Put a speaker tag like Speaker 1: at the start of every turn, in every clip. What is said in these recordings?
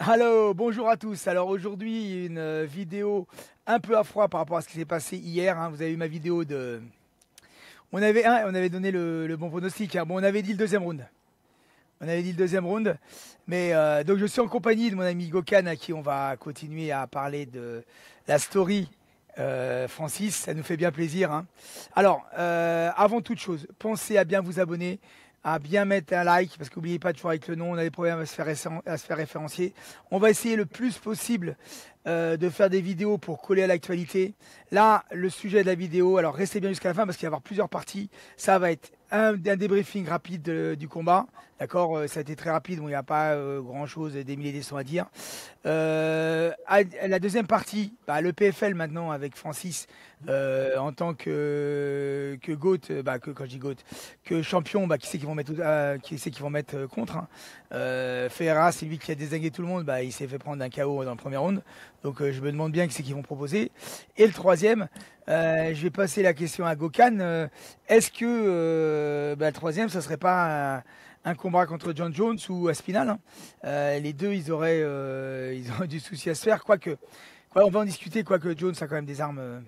Speaker 1: Allô, bonjour à tous. Alors aujourd'hui, une vidéo un peu à froid par rapport à ce qui s'est passé hier, hein. Vous avez eu ma vidéo de... on avait donné le bon pronostic, hein. Bon, on avait dit le deuxième round. On avait dit le deuxième round. Mais donc je suis en compagnie de mon ami Gokhan à qui on va continuer à parler de la story Francis. Ça nous fait bien plaisir, hein. Alors, avant toute chose, pensez à bien vous abonner, à bien mettre un like, parce qu'oubliez pas toujours avec le nom, on a des problèmes à se faire référencier. On va essayer le plus possible de faire des vidéos pour coller à l'actualité. Là, le sujet de la vidéo, alors restez bien jusqu'à la fin parce qu'il va y avoir plusieurs parties. Ça va être un débriefing rapide du combat. D'accord, ça a été très rapide, bon, il n'y a pas grand-chose, des milliers de à dire. La deuxième partie, le PFL maintenant avec Francis en tant que GOAT, quand je dis GOAT, que champion, qui c'est qu'ils vont mettre, contre, hein. Ferreira, c'est lui qui a dézingué tout le monde, il s'est fait prendre un KO dans le premier round. Donc je me demande bien qui c'est qu'ils vont proposer. Et le troisième, je vais passer la question à Gokhan. Est-ce que le troisième, ça serait pas un combat contre John Jones ou Aspinall, hein. Les deux, ils auraient du souci à se faire. Quoique, on va en discuter, quoique Jones a quand même des armes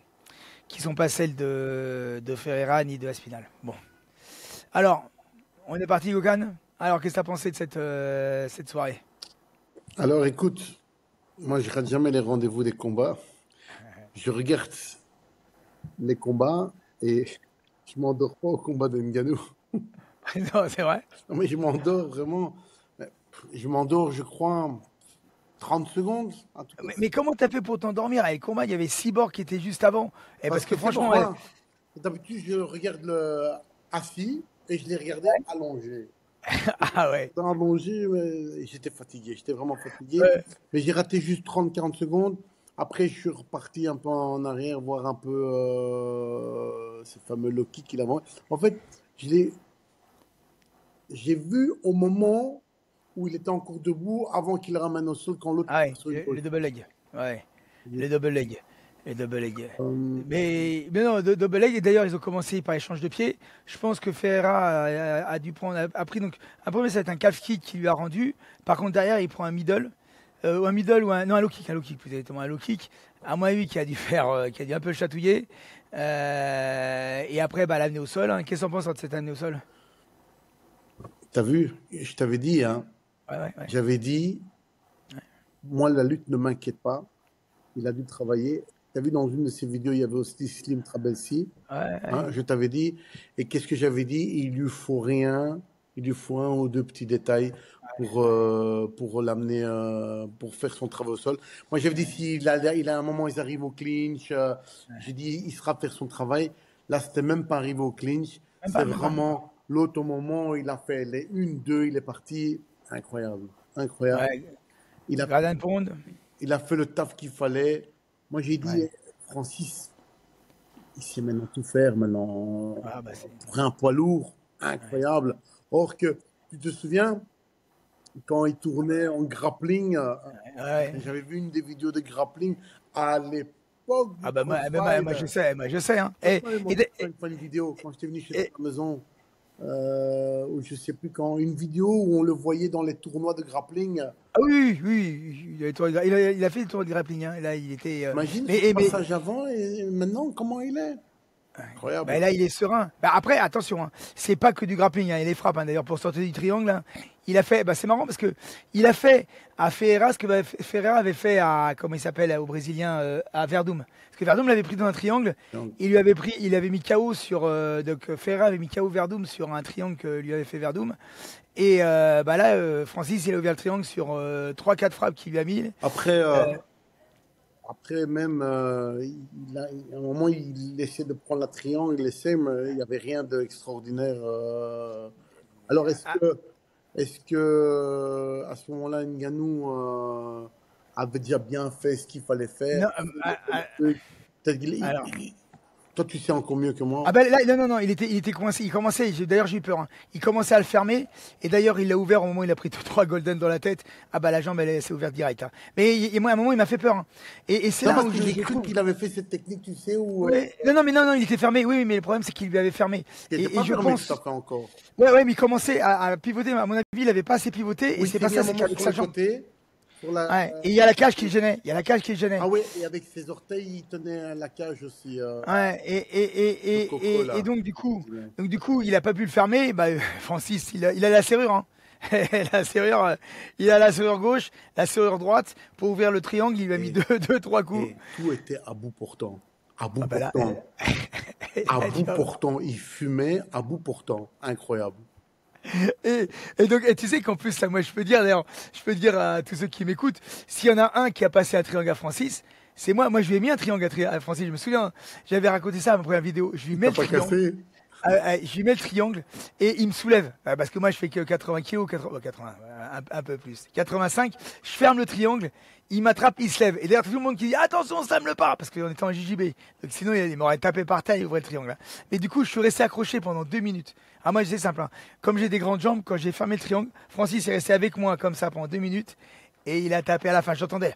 Speaker 1: qui sont pas celles de Ferreira ni de Aspinall. Bon. Alors, on est parti, Gokhan. Alors, qu'est-ce que tu as pensé de cette soirée?
Speaker 2: Alors, écoute, moi, je rate jamais les rendez-vous des combats. Je regarde les combats et je m'endors pas au combat de Ngannou.
Speaker 1: Non, c'est vrai.
Speaker 2: Non, mais je m'endors vraiment. Je m'endors, je crois, 30 secondes.
Speaker 1: Mais comment t'as fait pour t'endormir? Avec le combat, il y avait Cyborg qui était juste avant. Parce que franchement,
Speaker 2: d'habitude, je regarde le assis et je l'ai regardé allongé.
Speaker 1: Ah ouais.
Speaker 2: J'étais allongé, mais j'étais fatigué. J'étais vraiment fatigué. Ouais. Mais j'ai raté juste 30-40 secondes. Après, je suis reparti un peu en arrière, voir un peu ce fameux low kick qu'il a. En fait, j'ai vu au moment où il était encore debout, avant qu'il ramène au sol, quand l'autre...
Speaker 1: Ah ouais, les double leg. Ouais, les double leg. Les double leg. Mais non, double leg, et d'ailleurs, ils ont commencé par échange de pieds. Je pense que Ferreira a dû prendre... A pris donc... Un premier, ça va être un calf kick qui lui a rendu. Par contre, derrière, il prend un middle. Un middle ou un low kick plus exactement, un low kick. À mon avis, qui a dû un peu le chatouiller. Et après, l'amener au sol. Hein. Qu'est-ce qu'on pense de cette amenée au sol?
Speaker 2: T'as vu, je t'avais dit, hein.
Speaker 1: Ouais.
Speaker 2: J'avais dit, moi, la lutte ne m'inquiète pas. Il a dû travailler. T'as vu, dans une de ses vidéos, il y avait aussi Slim Trabelsi. Hein, je t'avais dit. Et qu'est-ce que j'avais dit? Il lui faut rien. Il lui faut un ou deux petits détails pour l'amener, pour faire son travail au sol. Moi, j'avais dit, s'il a un moment, ils arrivent au clinch. J'ai dit, il sera faire son travail. Là, c'était même pas arrivé au clinch. C'est vraiment l'autre, au moment où il a fait les 1-2, il est parti. Incroyable.
Speaker 1: Ouais. Il
Speaker 2: a fait le taf qu'il fallait. Moi, j'ai dit, Francis, il sait maintenant tout faire, maintenant. Pour un poids lourd, incroyable. Or que, tu te souviens, quand il tournait en grappling, j'avais vu une des vidéos de grappling à l'époque.
Speaker 1: Moi, je sais. Hein.
Speaker 2: Une vidéo, quand j'étais venu chez la maison, ou je sais plus quand, une vidéo où on le voyait dans les tournois de grappling.
Speaker 1: Ah oui, il a fait des tournois de grappling. Hein. Là, il était.
Speaker 2: Imagine le passage avant et maintenant, comment il est. Incroyable.
Speaker 1: Là, il est serein. Après, attention, hein, c'est pas que du grappling, hein, il les frappe. Hein, d'ailleurs, pour sortir du triangle, hein, il a fait. C'est marrant parce que il a fait à Ferreira ce que Ferreira avait fait à, comment il s'appelle, au Brésilien, à Verdum. Parce que Verdum l'avait pris dans un triangle. Il avait mis KO sur. Donc Ferreira avait mis KO Verdum sur un triangle que lui avait fait Verdum. Et là, Francis, il a ouvert le triangle sur 3-4 frappes qu'il lui a mis.
Speaker 2: Après, même, à un moment, il essaie de prendre la triangle, mais il n'y avait rien d'extraordinaire. Alors, est-ce que à ce moment-là, Ngannou avait déjà bien fait ce qu'il fallait faire? Toi, tu sais encore mieux que moi.
Speaker 1: Non, il était coincé. Il commençait, d'ailleurs, j'ai eu peur. Hein. Il commençait à le fermer. Et d'ailleurs, il l'a ouvert au moment où il a pris 3 golden dans la tête. La jambe, elle s'est ouverte direct. Hein. Mais moi, à un moment, il m'a fait peur. Hein. Et c'est là où
Speaker 2: j'ai cru qu'il avait fait cette technique, tu sais, où...
Speaker 1: Non, il était fermé. Oui, mais le problème, c'est qu'il lui avait fermé.
Speaker 2: Et je pense... Ça fait encore.
Speaker 1: Ouais, mais il commençait à pivoter. À mon avis, il n'avait pas assez pivoté. Et c'est pas ça, c'est qu'avec sa jambe.
Speaker 2: Sur la,
Speaker 1: Ouais. Et il y a la cage qui le gênait. Il y a la cage qui le gênait.
Speaker 2: Ah oui, et avec ses orteils, il tenait la cage aussi.
Speaker 1: Ouais. Et donc du coup, il a pas pu le fermer. Bah, Francis, il a la serrure. Hein. La serrure, il a la serrure gauche, la serrure droite. Pour ouvrir le triangle, il lui a mis deux, trois coups.
Speaker 2: Et tout était à bout portant. À bout
Speaker 1: Ah bah là,
Speaker 2: portant. À bout portant. Il fumait à bout portant. Incroyable.
Speaker 1: Et donc, et tu sais qu'en plus, là, moi, je peux dire, d'ailleurs, je peux dire à tous ceux qui m'écoutent, s'il y en a un qui a passé un triangle à Francis, c'est moi. Moi, je lui ai mis un triangle à Francis. Je me souviens, j'avais raconté ça à ma première vidéo. Je lui mets le
Speaker 2: T'as pas
Speaker 1: triangle.
Speaker 2: cassé?
Speaker 1: Je lui mets le triangle et il me soulève. Parce que moi, je fais que 80 kilos, 80, un peu plus. 85. Je ferme le triangle. Il m'attrape, il se lève. Et d'ailleurs, tout le monde qui dit attention, ça me le pas, parce qu'on était en JJB. Donc sinon, il m'aurait tapé par terre et ouvrait le triangle. Mais du coup, je suis resté accroché pendant 2 minutes. Ah, moi, c'est simple. Hein. Comme j'ai des grandes jambes, quand j'ai fermé le triangle, Francis est resté avec moi comme ça pendant 2 minutes. Et il a tapé à la fin. J'entendais.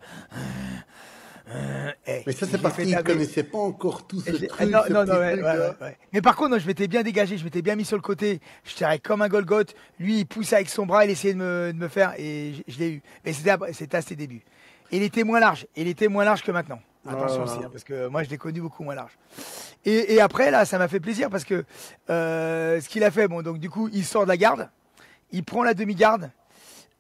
Speaker 2: Mais ça, c'est parce qu'il ne connaissait pas encore tout ce truc.
Speaker 1: Non, ouais. Mais par contre, non, je m'étais bien dégagé, je m'étais bien mis sur le côté. Je tirais comme un Golgoth. Lui, il poussait avec son bras, il essayait de me faire et je l'ai eu. Mais c'était à ses débuts. Et il était moins large. Il était moins large que maintenant. Attention aussi, hein, parce que moi, je l'ai connu beaucoup moins large. Et après, là, ça m'a fait plaisir parce que ce qu'il a fait, bon, donc du coup, il sort de la garde, il prend la demi-garde.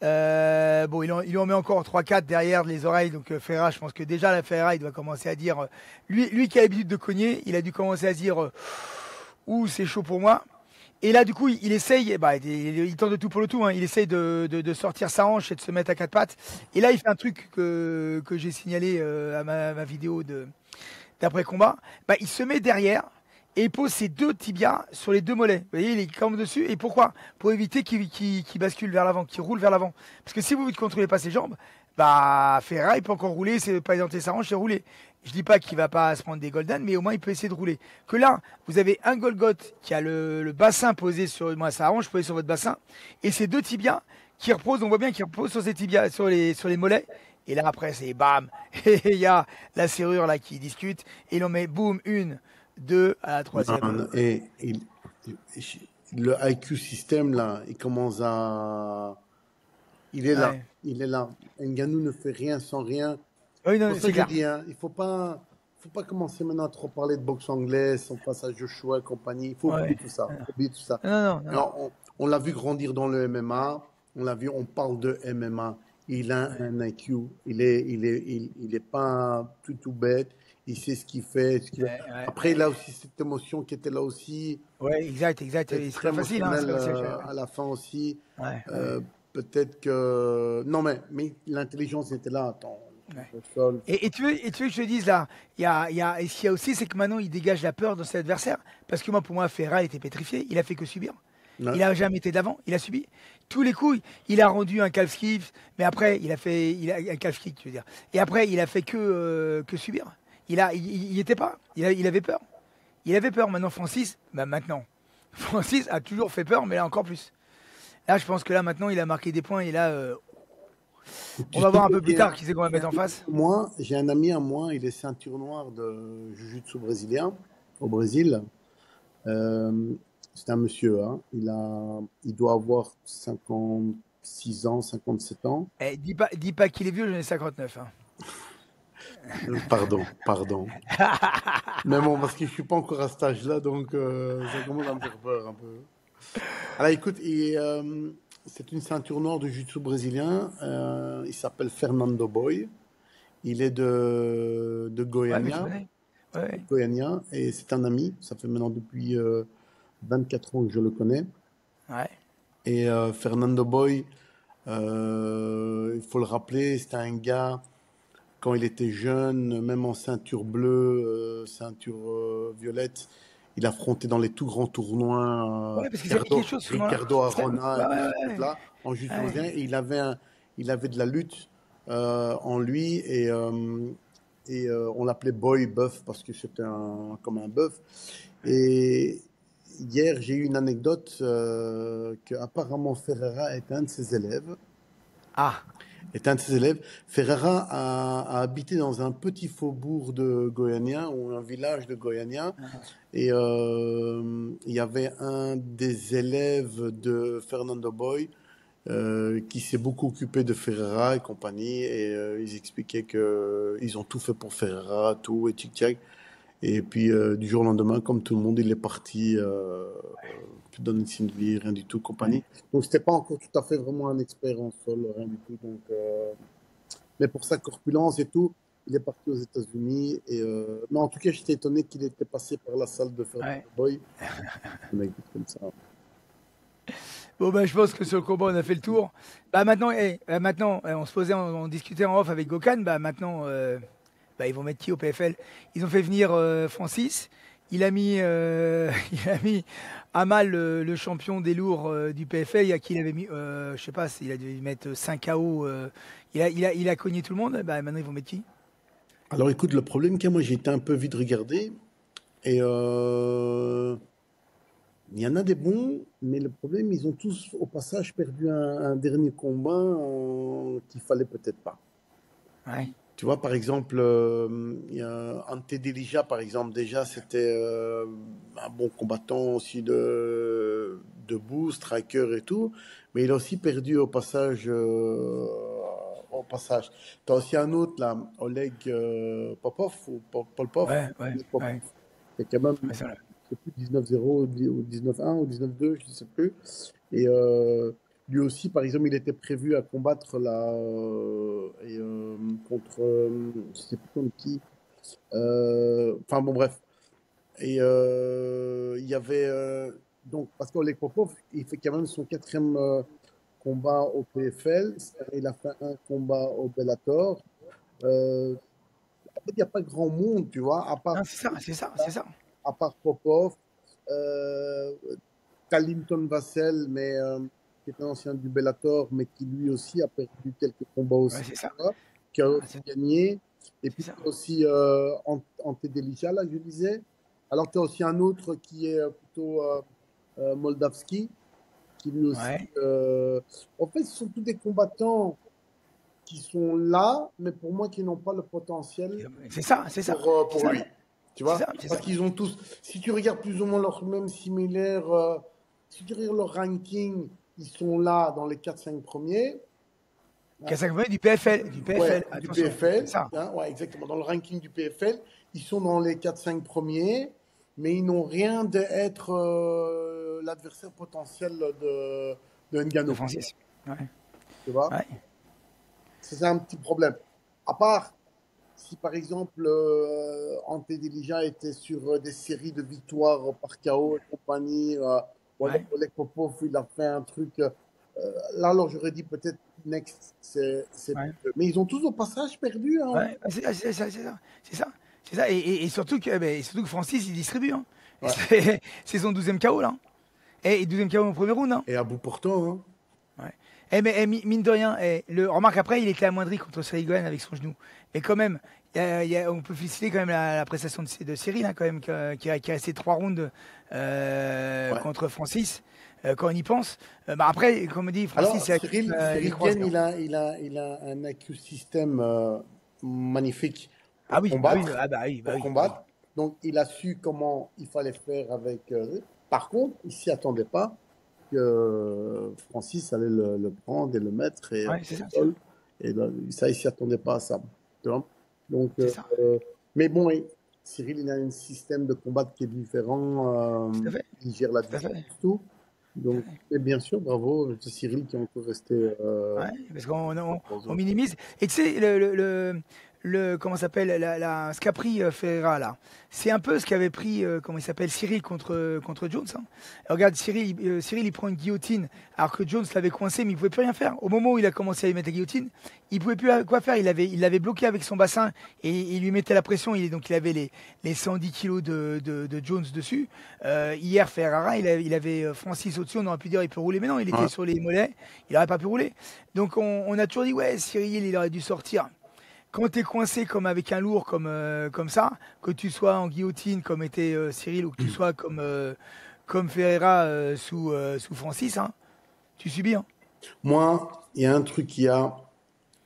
Speaker 1: Bon, il en met encore 3-4 derrière les oreilles. Donc Ferreira, je pense que déjà la Ferreira, il doit commencer à dire. Lui qui a l'habitude de cogner, il a dû commencer à se dire ouh, c'est chaud pour moi. Et là, du coup, il essaye, il tente de tout pour le tout. Hein, il essaye de sortir sa hanche et de se mettre à 4 pattes. Et là, il fait un truc que j'ai signalé à ma vidéo d'après combat. Bah, il se met derrière. Et il pose ses 2 tibias sur les 2 mollets. Vous voyez, il est comme dessus. Et pourquoi? Pour éviter qu'il bascule vers l'avant, qu'il roule vers l'avant. Parce que si vous ne contrôlez pas ses jambes, bah, Ferreira, il peut encore rouler, c'est pas identité sa hanche, c'est rouler. Je dis pas qu'il va pas se prendre des Golden, mais au moins il peut essayer de rouler. Que là, vous avez un Golgoth qui a le bassin posé sur sa hanche posée sur votre bassin, et ces 2 tibias qui reposent, on voit bien qu'ils reposent sur ces tibias, sur les mollets. Et là après c'est bam, et il y a la serrure là qui discute, et l'on met boum, 1, 2 à la 3e.
Speaker 2: Et le IQ système là, il commence à. Il est là, il est là. Ngannou ne fait rien sans rien.
Speaker 1: Oui, non,
Speaker 2: c'est pour ça que je dis, hein, il faut pas commencer maintenant à trop parler de boxe anglaise, son face à Joshua et compagnie. Il faut oublier tout ça.
Speaker 1: Non.
Speaker 2: Alors, on l'a vu grandir dans le MMA. On l'a vu, on parle de MMA. Il a un IQ. Il est pas tout bête. Il sait ce qu'il fait. Après, il a aussi cette émotion qui était là aussi.
Speaker 1: Ouais, exact. C'est très facile. Hein,
Speaker 2: à la fin aussi. Peut-être que. Non, mais l'intelligence était là. Attends.
Speaker 1: Ouais. Et tu veux que je te dise là, et ce qu'il y a aussi, c'est que maintenant il dégage la peur de ses adversaires. Parce que pour moi, Ferreira était pétrifié. Il a fait que subir. Ouais. Il n'a jamais été d'avant. Il a subi. Tous les coups, il a rendu un calf kick, mais après, il a un calf kick, tu veux dire. Et après, il a fait que subir. Il était pas. Il avait peur. Il avait peur. Maintenant, Francis a toujours fait peur, mais là encore plus. Là, je pense que là, maintenant, il a marqué des points et là, on va voir un peu plus tard qui c'est qu'on va mettre en face.
Speaker 2: Moi, j'ai un ami à moi, il est ceinture noire de jiu-jitsu brésilien au Brésil. C'est un monsieur, hein. Il doit avoir 56 ans, 57 ans.
Speaker 1: Dis pas qu'il est vieux, j'en ai 59. Hein.
Speaker 2: Pardon. Mais bon, parce que je suis pas encore à cet âge-là, donc ça commence à me faire peur un peu. Alors écoute, c'est une ceinture noire de jiu-jitsu brésilien. Il s'appelle Fernando Boy. Il est de Goiânia.
Speaker 1: Ouais.
Speaker 2: Goiânia, et c'est un ami. Ça fait maintenant depuis 24 ans que je le connais.
Speaker 1: Ouais.
Speaker 2: Et Fernando Boy, il faut le rappeler, c'était un gars, quand il était jeune, même en ceinture bleue, ceinture violette, il affrontait dans les tout grands tournois Ricardo Arona, là, en jiu-jitsu brésilien, et il avait de la lutte en lui, et on l'appelait Boy Buff parce que c'était comme un bœuf. Et hier, j'ai eu une anecdote que apparemment Ferreira est un de ses élèves. Ferreira a habité dans un petit faubourg de Goiânia, ou un village de Goiânia, et il y avait un des élèves de Fernando Boy qui s'est beaucoup occupé de Ferreira et compagnie, et ils expliquaient que ils ont tout fait pour Ferreira, tout, et tchic-tchac. Et puis, du jour au lendemain, comme tout le monde, il est parti, plus donner de signe de vie, rien du tout, compagnie. Donc, c'était pas encore tout à fait vraiment un expert en sol, rien du tout. Donc, mais pour sa corpulence et tout, il est parti aux États-Unis. Mais en tout cas, j'étais étonné qu'il était passé par la salle de Fair Boy. Un mec comme ça.
Speaker 1: Bon, bah, je pense que sur le combat, on a fait le tour. Bah, maintenant, on se posait, on discutait en off avec Gokan. Bah, maintenant, bah, ils vont mettre qui au PFL? Ils ont fait venir Francis. Il a mis, il a mis à mal le champion des lourds du PFL. Il y a qui il avait mis, je sais pas, il a dû mettre 5 KO. Il a cogné tout le monde. Bah, maintenant, ils vont mettre qui?
Speaker 2: Alors, écoute, le problème qu'il y a, moi, j'ai été un peu vite regardé. Et il y en a des bons, mais le problème, ils ont tous, au passage, perdu un dernier combat qu'il fallait peut-être pas.
Speaker 1: Ouais.
Speaker 2: Tu vois, par exemple, il y a Ante Delija, par exemple, déjà, c'était un bon combattant aussi debout, striker et tout, mais il a aussi perdu au passage. Tu as aussi un autre, là, Oleg Popov, ou Polpov,
Speaker 1: Ouais,
Speaker 2: Popov,
Speaker 1: ouais.
Speaker 2: qui est quand même,
Speaker 1: Ouais, ça, là.
Speaker 2: je sais plus, 19-0 ou 19-1 ou 19-2, je ne sais plus. Et lui aussi, par exemple, il était prévu à combattre contre, je sais plus contre qui. Enfin bon, bref. Et il y avait donc parce qu'Oleg Popov, il fait quand même son quatrième combat au PFL. Il a fait un combat au Bellator. En fait, il n'y a pas grand monde, tu vois,
Speaker 1: Non, c'est ça.
Speaker 2: à part Popov. Euh, Kalimton Vassell, mais qui est un ancien du Bellator, mais qui lui aussi a perdu quelques combats
Speaker 1: Ouais,
Speaker 2: aussi,
Speaker 1: c'est ça.
Speaker 2: qui a
Speaker 1: Ah,
Speaker 2: aussi gagné. Et
Speaker 1: c'est
Speaker 2: puis
Speaker 1: ça.
Speaker 2: aussi Ante Delija, là, je disais. Alors tu as aussi un autre qui est plutôt Moldavski, qui lui aussi.
Speaker 1: Ouais.
Speaker 2: En fait, ce sont tous des combattants qui sont là, mais pour moi qui n'ont pas le potentiel
Speaker 1: C'est ça. C'est
Speaker 2: pour
Speaker 1: ça.
Speaker 2: lui. Tu
Speaker 1: C'est
Speaker 2: vois?
Speaker 1: ça. C'est
Speaker 2: Parce
Speaker 1: ça.
Speaker 2: qu'ils ont tous, si tu regardes plus ou moins leur même similaire, si tu regardes leur ranking, ils sont là dans les 4-5 premiers. Hein.
Speaker 1: 45 du PFL. Du
Speaker 2: Ouais,
Speaker 1: PFL.
Speaker 2: du
Speaker 1: Attention. C'est
Speaker 2: PFL.
Speaker 1: ça.
Speaker 2: Hein, ouais, exactement. Dans le ranking du PFL, ils sont dans les 4-5 premiers, mais ils n'ont rien d'être l'adversaire potentiel de
Speaker 1: De
Speaker 2: Ngannou.
Speaker 1: Francis. Ouais.
Speaker 2: Tu vois?
Speaker 1: Ouais.
Speaker 2: C'est un petit problème. À part si par exemple Ante Delija était sur des séries de victoires par KO et compagnie, ou alors
Speaker 1: Ouais.
Speaker 2: Oleg Popov, il a fait un truc. Là, alors j'aurais dit peut-être next, c'est
Speaker 1: Ouais.
Speaker 2: mais ils ont tous au passage perdu. Hein.
Speaker 1: Ouais. C'est ça. C'est ça. C'est ça. Et surtout que Francis, il distribue. Hein. Et
Speaker 2: Ouais.
Speaker 1: c'est son 12e KO, là. Et 12e KO au premier round. Hein.
Speaker 2: Et à bout portant. Hein.
Speaker 1: Ouais. Mais mine de rien, remarque après, il était amoindri contre Cyril Gane avec son genou. Mais quand même, on peut féliciter quand même la prestation de Cyril, hein, quand même, qui a resté 3 rounds
Speaker 2: Ouais.
Speaker 1: contre Francis, quand on y pense. Bah après, comme on dit,
Speaker 2: Alors,
Speaker 1: Francis, il les
Speaker 2: Cyril
Speaker 1: croise.
Speaker 2: Gane, il a un écosystème magnifique
Speaker 1: Ah
Speaker 2: pour
Speaker 1: oui, bah oui,
Speaker 2: combattre.
Speaker 1: bah
Speaker 2: Pour
Speaker 1: oui, bah oui.
Speaker 2: combattre. Donc, il a su comment il fallait faire avec. Par contre, il s'y attendait pas que Francis allait le prendre et le mettre et,
Speaker 1: Ouais, c'est
Speaker 2: au
Speaker 1: ça,
Speaker 2: sol. Et là, ça, il s'y attendait pas à ça. Tu vois. Donc,
Speaker 1: c'est ça.
Speaker 2: mais bon, Cyril, il a un système de combat qui est différent.
Speaker 1: Tout à fait,
Speaker 2: Il gère la
Speaker 1: tout à
Speaker 2: distance,
Speaker 1: fait.
Speaker 2: tout. Donc, et bien sûr, bravo, c'est Cyril qui est encore resté.
Speaker 1: Ouais, parce qu'on
Speaker 2: Aux
Speaker 1: minimise. Et tu sais, comment ça s'appelle, ce qu'a pris Ferreira là, c'est un peu ce qu'avait pris, comment il s'appelle, Cyril contre Jones. Hein. Et regarde, Cyril, il prend une guillotine, alors que Jones l'avait coincé, mais il pouvait plus rien faire. Au moment où il a commencé à lui mettre la guillotine, il pouvait plus quoi faire. Il l'avait bloqué avec son bassin et il lui mettait la pression. Donc il avait les 110 kilos de Jones dessus. Hier, Ferreira, il avait Francis au-dessus. On aurait pu dire il peut rouler, mais non, il était
Speaker 2: Ouais.
Speaker 1: sur les mollets. Il n'aurait pas pu rouler. Donc on a toujours dit ouais, Cyril, il aurait dû sortir. Quand tu es coincé comme avec un lourd comme ça, que tu sois en guillotine comme était Cyril ou que tu sois comme Ferreira sous Francis, hein, tu subis. Hein.
Speaker 2: Moi, il y a un truc qui a.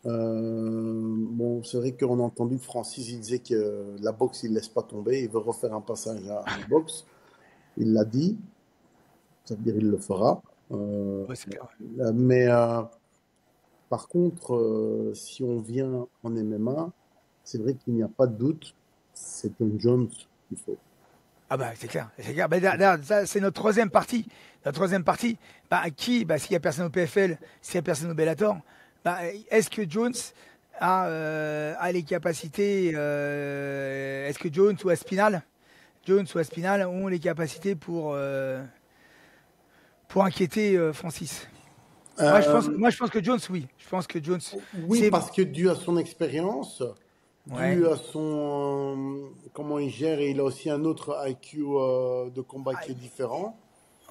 Speaker 2: Bon, c'est vrai qu'on a entendu que Francis, il disait que la boxe, il laisse pas tomber. Il veut refaire un passage à la boxe. Il l'a dit. Ça veut dire il le fera. Euh,
Speaker 1: Ouais, c'est clair.
Speaker 2: mais par contre, si on vient en MMA, c'est vrai qu'il n'y a pas de doute, c'est John Jones qu'il faut.
Speaker 1: Ah bah c'est clair, c'est clair. Bah, d'ailleurs, ça, c'est notre troisième partie. Notre troisième partie, bah, s'il n'y a personne au PFL, s'il n'y a personne au Bellator, bah, est-ce que Jones a les capacités, est-ce que Jones ou Aspinal ont les capacités pour inquiéter Francis?
Speaker 2: Euh,
Speaker 1: Moi, je pense que Jones, oui. Je pense que Jones,
Speaker 2: oui,
Speaker 1: c'est...
Speaker 2: parce que dû à son expérience,
Speaker 1: Ouais.
Speaker 2: dû à son comment il gère, et il a aussi un autre IQ de combat qui est
Speaker 1: Aïe.
Speaker 2: différent.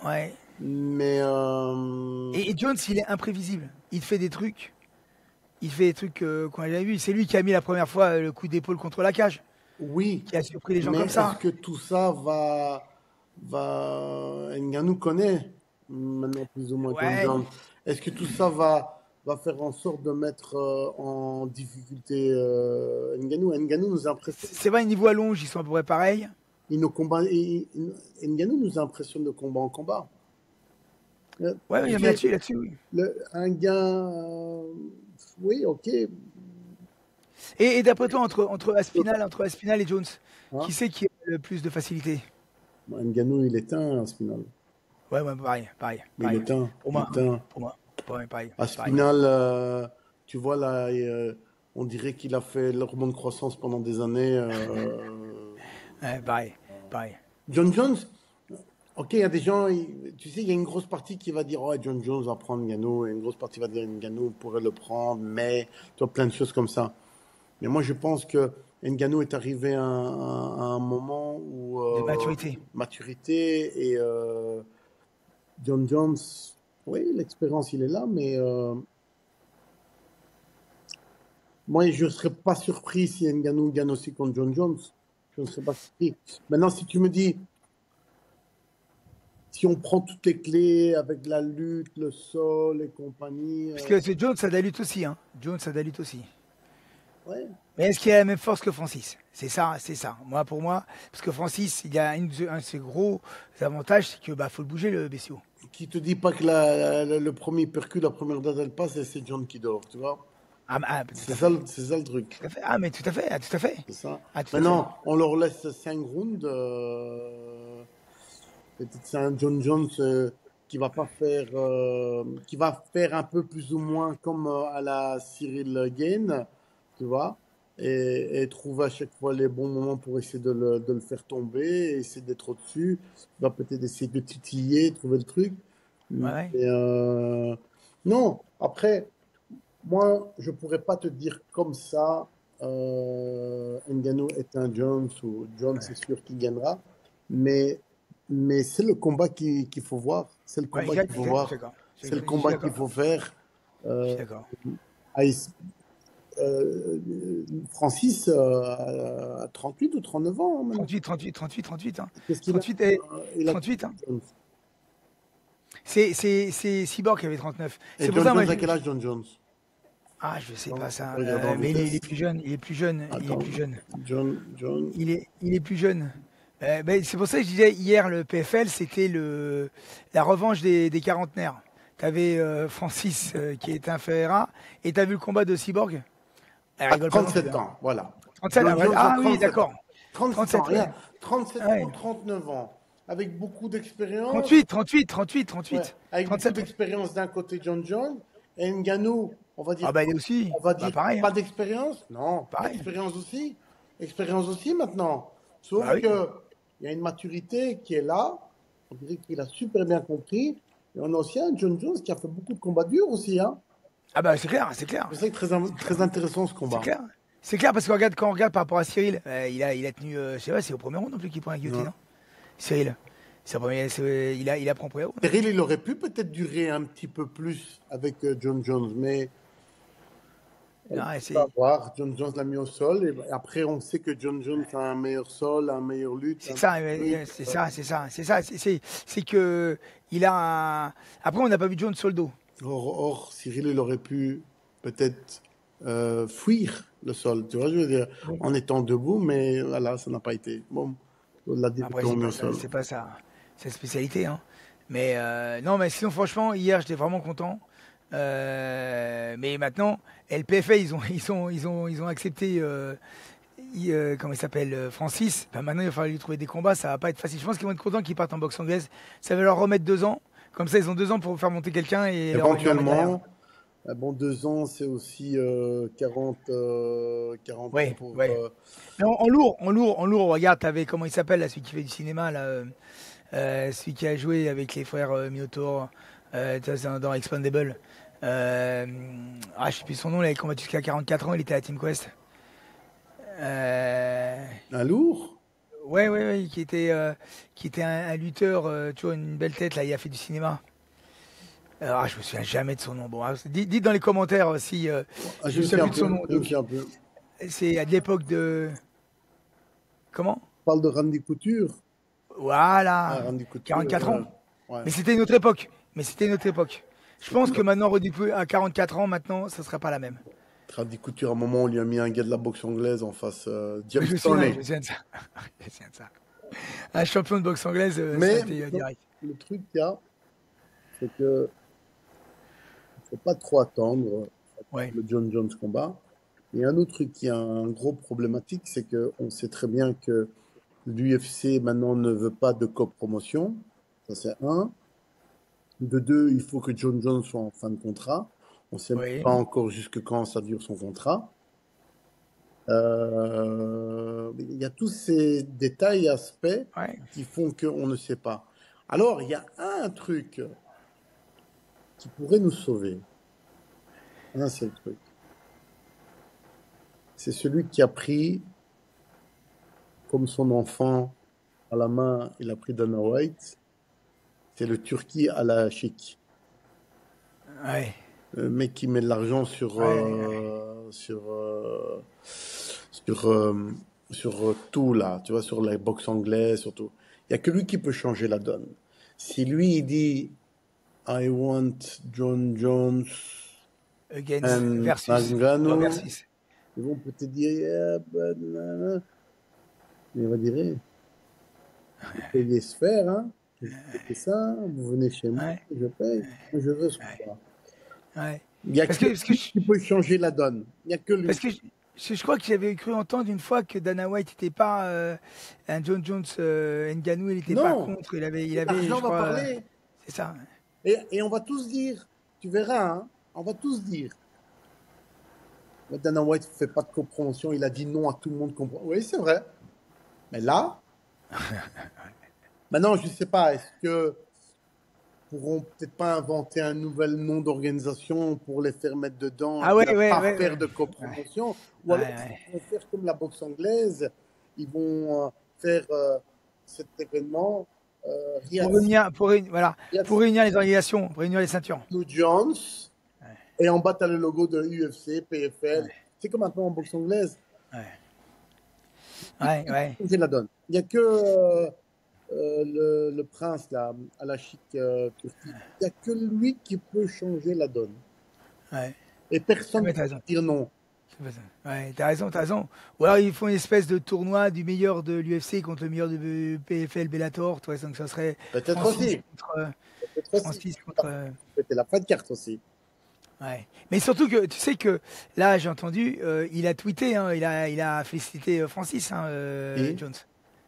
Speaker 1: Ouais.
Speaker 2: Mais
Speaker 1: Et Jones, il est imprévisible. Il fait des trucs. Il fait des trucs qu'on a jamais vus. C'est lui qui a mis la première fois le coup d'épaule contre la cage,
Speaker 2: oui,
Speaker 1: qui a surpris les gens
Speaker 2: mais
Speaker 1: comme
Speaker 2: est-ce
Speaker 1: ça.
Speaker 2: que tout ça va Ngannou connaît maintenant plus ou moins John
Speaker 1: Ouais.
Speaker 2: Jones. Est-ce que tout ça va faire en sorte de mettre en difficulté Ngannou? Ngannou nous impressionne.
Speaker 1: C'est vrai, niveau allonge, ils sont à peu près pareils.
Speaker 2: Il nous combat, Ngannou nous impressionne de combat en combat.
Speaker 1: Ouais,
Speaker 2: Tu
Speaker 1: mais
Speaker 2: sais,
Speaker 1: là-dessus, oui.
Speaker 2: un gars, oui, ok.
Speaker 1: Et d'après toi, entre Aspinal et Jones, qui
Speaker 2: Hein?
Speaker 1: c'est qui a le plus de facilité?
Speaker 2: Ngannou, il est un, à Spinal.
Speaker 1: Ouais, ouais, pareil, pareil,
Speaker 2: Il
Speaker 1: pareil.
Speaker 2: est un.
Speaker 1: Pour
Speaker 2: Il
Speaker 1: moi,
Speaker 2: est un.
Speaker 1: pour moi. Ouais, pareil,
Speaker 2: À
Speaker 1: pareil.
Speaker 2: Spinal, tu vois, là, on dirait qu'il a fait l'hormone de croissance pendant des années.
Speaker 1: Ouais, pareil, pareil.
Speaker 2: John Jones, ok, il y a des gens, tu sais, il y a une grosse partie qui va dire, ouais, John Jones va prendre Ngannou, et une grosse partie va dire, Ngannou pourrait le prendre, mais, tu vois, plein de choses comme ça. Mais moi, je pense que Ngannou est arrivé à un moment où
Speaker 1: De maturité.
Speaker 2: maturité et John Jones, oui, l'expérience, il est là, mais moi, je ne serais pas surpris si Ngannou gagne aussi contre John Jones. Je ne serais pas surpris. Maintenant, si tu me dis, si on prend toutes les clés avec la lutte, le sol et compagnie,
Speaker 1: Parce que c'est Jones, ça da lutte aussi, hein. Jones, ça da lutte aussi.
Speaker 2: ouais.
Speaker 1: Mais est-ce qu'il a la même force que Francis? C'est ça, c'est ça. Moi, pour moi, parce que Francis, il a un de ses gros avantages, c'est que bah faut le bouger le bestiau.
Speaker 2: Qui te dit pas que le premier percule, la première date, elle passe et c'est John qui dort, tu vois?
Speaker 1: Tout à fait,
Speaker 2: C'est ça le truc.
Speaker 1: tout à fait. Ah, mais tout à fait, tout à fait,
Speaker 2: C'est ça.
Speaker 1: tout à fait.
Speaker 2: Maintenant, on leur laisse 5 rounds. Peut-être c'est un John Jones qui va faire un peu plus ou moins comme à la Cyril Gane, tu vois, et trouver à chaque fois les bons moments pour essayer de le faire tomber, essayer d'être au-dessus. Il va peut-être essayer de titiller, trouver le truc.
Speaker 1: Ouais,
Speaker 2: Mais,
Speaker 1: ouais.
Speaker 2: non, après, moi, je pourrais pas te dire comme ça, Ngannou est un Jones ou Jones c'est sûr qu'il gagnera, mais, mais c'est le combat qu'il faut voir, c'est le
Speaker 1: Ouais,
Speaker 2: combat qu'il faut
Speaker 1: exact, je suis
Speaker 2: voir,
Speaker 1: d'accord.
Speaker 2: c'est le
Speaker 1: Je suis
Speaker 2: combat qu'il
Speaker 1: d'accord.
Speaker 2: faut faire.
Speaker 1: Je suis
Speaker 2: Euh,
Speaker 1: d'accord.
Speaker 2: Aïs- euh, Francis a 38 ou 39 ans hein, maintenant.
Speaker 1: 38, hein.
Speaker 2: Qu'est-ce qu'il a?
Speaker 1: 38,
Speaker 2: Il a
Speaker 1: 38, hein.
Speaker 2: Jones.
Speaker 1: C'est Cyborg qui avait 39.
Speaker 2: Et
Speaker 1: C'est pour
Speaker 2: John
Speaker 1: ça, moi,
Speaker 2: Jones, à quel âge John Jones?
Speaker 1: ah, je sais pas
Speaker 2: Non,
Speaker 1: ça.
Speaker 2: regarde en
Speaker 1: Mais il est
Speaker 2: vitesse.
Speaker 1: plus jeune, il est
Speaker 2: Attends,
Speaker 1: plus jeune.
Speaker 2: John.
Speaker 1: Il est plus jeune. Ben, c'est pour ça que je disais hier, le PFL, c'était la revanche des quarantenaires. T'avais Francis qui était un Ferreira, et t'as vu le combat de Cyborg? Elle
Speaker 2: À
Speaker 1: rigole pas non plus,
Speaker 2: 37
Speaker 1: hein.
Speaker 2: ans, voilà.
Speaker 1: 37,
Speaker 2: John Jones a
Speaker 1: ah oui,
Speaker 2: 37 ans.
Speaker 1: d'accord.
Speaker 2: 37 ans,
Speaker 1: 37, ouais.
Speaker 2: rien. 37
Speaker 1: Ah ouais.
Speaker 2: ans, 39 ans. Avec beaucoup d'expérience.
Speaker 1: 38.
Speaker 2: Ouais, avec beaucoup
Speaker 1: 37.
Speaker 2: d'expérience d'un côté John Jones. Et Ngannou,
Speaker 1: Ah bah il est aussi.
Speaker 2: on va
Speaker 1: Bah
Speaker 2: dire
Speaker 1: pareil, hein.
Speaker 2: pas d'expérience. Non,
Speaker 1: Pareil.
Speaker 2: expérience aussi. Expérience aussi maintenant. Sauf
Speaker 1: Bah oui.
Speaker 2: que il y a une maturité qui est là. On dirait qu'il a super bien compris. Et on a aussi un John Jones qui a fait beaucoup de combats durs aussi. Hein.
Speaker 1: Ah bah c'est clair, c'est clair.
Speaker 2: C'est ça qui est très intéressant ce
Speaker 1: C'est
Speaker 2: combat.
Speaker 1: clair. C'est clair parce que quand on regarde par rapport à Cyril, il a tenu, je sais pas, c'est au premier round non plus qu'il prend la guillotine,
Speaker 2: Ouais.
Speaker 1: hein. Cyril. Il a pris en premier round.
Speaker 2: Cyril, il aurait pu peut-être durer un petit peu plus avec John Jones, mais on
Speaker 1: Ah,
Speaker 2: peut pas voir. John Jones l'a mis au sol et après on sait que John Jones a un meilleur sol, un meilleur lutte.
Speaker 1: c'est
Speaker 2: Un
Speaker 1: ça,
Speaker 2: truc.
Speaker 1: c'est que il a Après, on n'a pas vu John sur le dos.
Speaker 2: Or, Cyril, il aurait pu peut-être fuir le sol, tu vois, je veux dire,
Speaker 1: Oui.
Speaker 2: en étant debout, mais voilà, ça n'a pas été. Bon, on l'a
Speaker 1: Après,
Speaker 2: directement mis au sol.
Speaker 1: c'est pas sa spécialité, hein. Mais non, mais sinon, franchement, hier, j'étais vraiment content. Mais maintenant, LPFA, ils ont accepté. Comment il s'appelle, Francis. Ben, maintenant, il va falloir lui trouver des combats. Ça va pas être facile. Je pense qu'ils vont être contents qu'ils partent en boxe anglaise. Ça va leur remettre 2 ans. Comme ça, ils ont 2 ans pour faire monter quelqu'un et leur mettre derrière.
Speaker 2: Éventuellement, bon, 2 ans, c'est aussi 40 ans
Speaker 1: Ouais,
Speaker 2: pour.
Speaker 1: ouais. Mais en lourd, regarde, t'avais, comment il s'appelle, là, celui qui fait du cinéma, là, celui qui a joué avec les frères Mioto, dans Expandable. Je sais plus son nom, il avait combattu jusqu'à 44 ans, il était à Team Quest.
Speaker 2: Un lourd?
Speaker 1: Ouais, ouais, ouais, qui était un lutteur, tu vois, une belle tête, là, il a fait du cinéma. Je me souviens jamais de son nom. Bon, dites dans les commentaires si je
Speaker 2: Je
Speaker 1: me
Speaker 2: me suis
Speaker 1: souviens
Speaker 2: un
Speaker 1: plus de son
Speaker 2: peu.
Speaker 1: nom.
Speaker 2: Je me
Speaker 1: Donc,
Speaker 2: suis un peu.
Speaker 1: c'est à l'époque de. Comment?
Speaker 2: On parle de Randy Couture.
Speaker 1: Voilà,
Speaker 2: Ah, Randy Couture.
Speaker 1: 44 ans.
Speaker 2: Ouais.
Speaker 1: Mais c'était une autre époque. Mais c'était une autre époque. Je pense que maintenant, redéployer à 44 ans, maintenant, ça serait pas la même.
Speaker 2: Randy Couture, à un moment, on lui a mis un gars de la boxe anglaise en face,
Speaker 1: Mais
Speaker 2: James
Speaker 1: je me souviens, je
Speaker 2: Toney.
Speaker 1: me souviens de ça. Je me souviens de ça. Un champion de boxe anglaise, ça a
Speaker 2: Mais
Speaker 1: été direct.
Speaker 2: le truc qu'il y a, c'est que faut pas trop attendre
Speaker 1: Ouais.
Speaker 2: le John Jones combat. Et un autre truc qui est un gros problématique, c'est que on sait très bien que l'UFC maintenant ne veut pas de copromotion. Ça, c'est un. De deux, il faut que John Jones soit en fin de contrat. On ne sait
Speaker 1: Oui.
Speaker 2: pas encore jusque quand ça dure son contrat. Il y a tous ces détails et aspects
Speaker 1: Ouais.
Speaker 2: qui font qu'on ne sait pas. Alors, il y a un truc qui pourrait nous sauver. Un seul truc. C'est celui qui a pris, comme son enfant à la main, il a pris Dana White. C'est le Turquie à la chic.
Speaker 1: Ouais.
Speaker 2: Le mec qui met de l'argent sur,
Speaker 1: Ouais.
Speaker 2: sur tout là, tu vois, sur les box anglais, surtout. Il n'y a que lui qui peut changer la donne. Si lui, il dit I want John Jones
Speaker 1: Against.
Speaker 2: and
Speaker 1: Versus.
Speaker 2: Ngannou,
Speaker 1: Versus.
Speaker 2: ils vont peut-être dire yeah, but nah. Mais il va dire vous payez ce faire, hein. Je fais ça, vous venez chez moi,
Speaker 1: Ouais.
Speaker 2: je paye, moi je veux ce
Speaker 1: Ouais.
Speaker 2: combat.
Speaker 1: Ouais.
Speaker 2: Il n'y a
Speaker 1: Parce
Speaker 2: que
Speaker 1: que, parce que,
Speaker 2: lui qui peut changer la donne. Il n'y a que lui.
Speaker 1: parce que je crois que j'avais cru entendre une fois que Dana White n'était pas un John Jones Ngannou, il n'était pas
Speaker 2: Non,
Speaker 1: contre. Il avait,
Speaker 2: l'argent
Speaker 1: je
Speaker 2: va
Speaker 1: crois,
Speaker 2: parler.
Speaker 1: c'est ça.
Speaker 2: Et on va tous dire, tu verras, hein, on va tous dire. Dana White ne fait pas de compréhension, il a dit non à tout le monde. Oui, c'est vrai. Mais là, maintenant, je ne sais pas, est-ce que pourront peut-être pas inventer un nouvel nom d'organisation pour les faire mettre dedans
Speaker 1: Ah
Speaker 2: et
Speaker 1: ouais,
Speaker 2: ne
Speaker 1: ouais,
Speaker 2: pas
Speaker 1: ouais,
Speaker 2: faire
Speaker 1: ouais.
Speaker 2: de
Speaker 1: Ouais,
Speaker 2: copromotion, ou alors
Speaker 1: ouais.
Speaker 2: ils vont faire comme la boxe anglaise, ils vont faire cet événement
Speaker 1: Pour
Speaker 2: Riyad
Speaker 1: réunir, voilà, pour réunir les organisations, pour réunir les ceintures.
Speaker 2: Jones,
Speaker 1: Ouais,
Speaker 2: et en bas, tu as le logo de UFC,
Speaker 1: ouais,
Speaker 2: PFL. C'est comme maintenant en boxe anglaise.
Speaker 1: ouais, ouais, ouais,
Speaker 2: Changer la donne. Il n'y a que le prince là, à la chic Turquie. Il n'y a que lui qui peut changer la donne.
Speaker 1: ouais.
Speaker 2: Et
Speaker 1: Ah,
Speaker 2: personne ne
Speaker 1: mais t'as
Speaker 2: peut
Speaker 1: raison.
Speaker 2: dire non.
Speaker 1: Ouais, t'as raison, t'as raison. Ou alors ils font une espèce de tournoi du meilleur de l'UFC contre le meilleur de PFL Bellator, toi, donc ça serait
Speaker 2: Peut-être
Speaker 1: Francis
Speaker 2: aussi.
Speaker 1: contre
Speaker 2: Peut-être aussi.
Speaker 1: Francis contre.
Speaker 2: C'était la fin de carte aussi.
Speaker 1: Ouais. Mais surtout que tu sais que là j'ai entendu, il a tweeté, hein, il a félicité Francis, hein,
Speaker 2: Et
Speaker 1: Jones.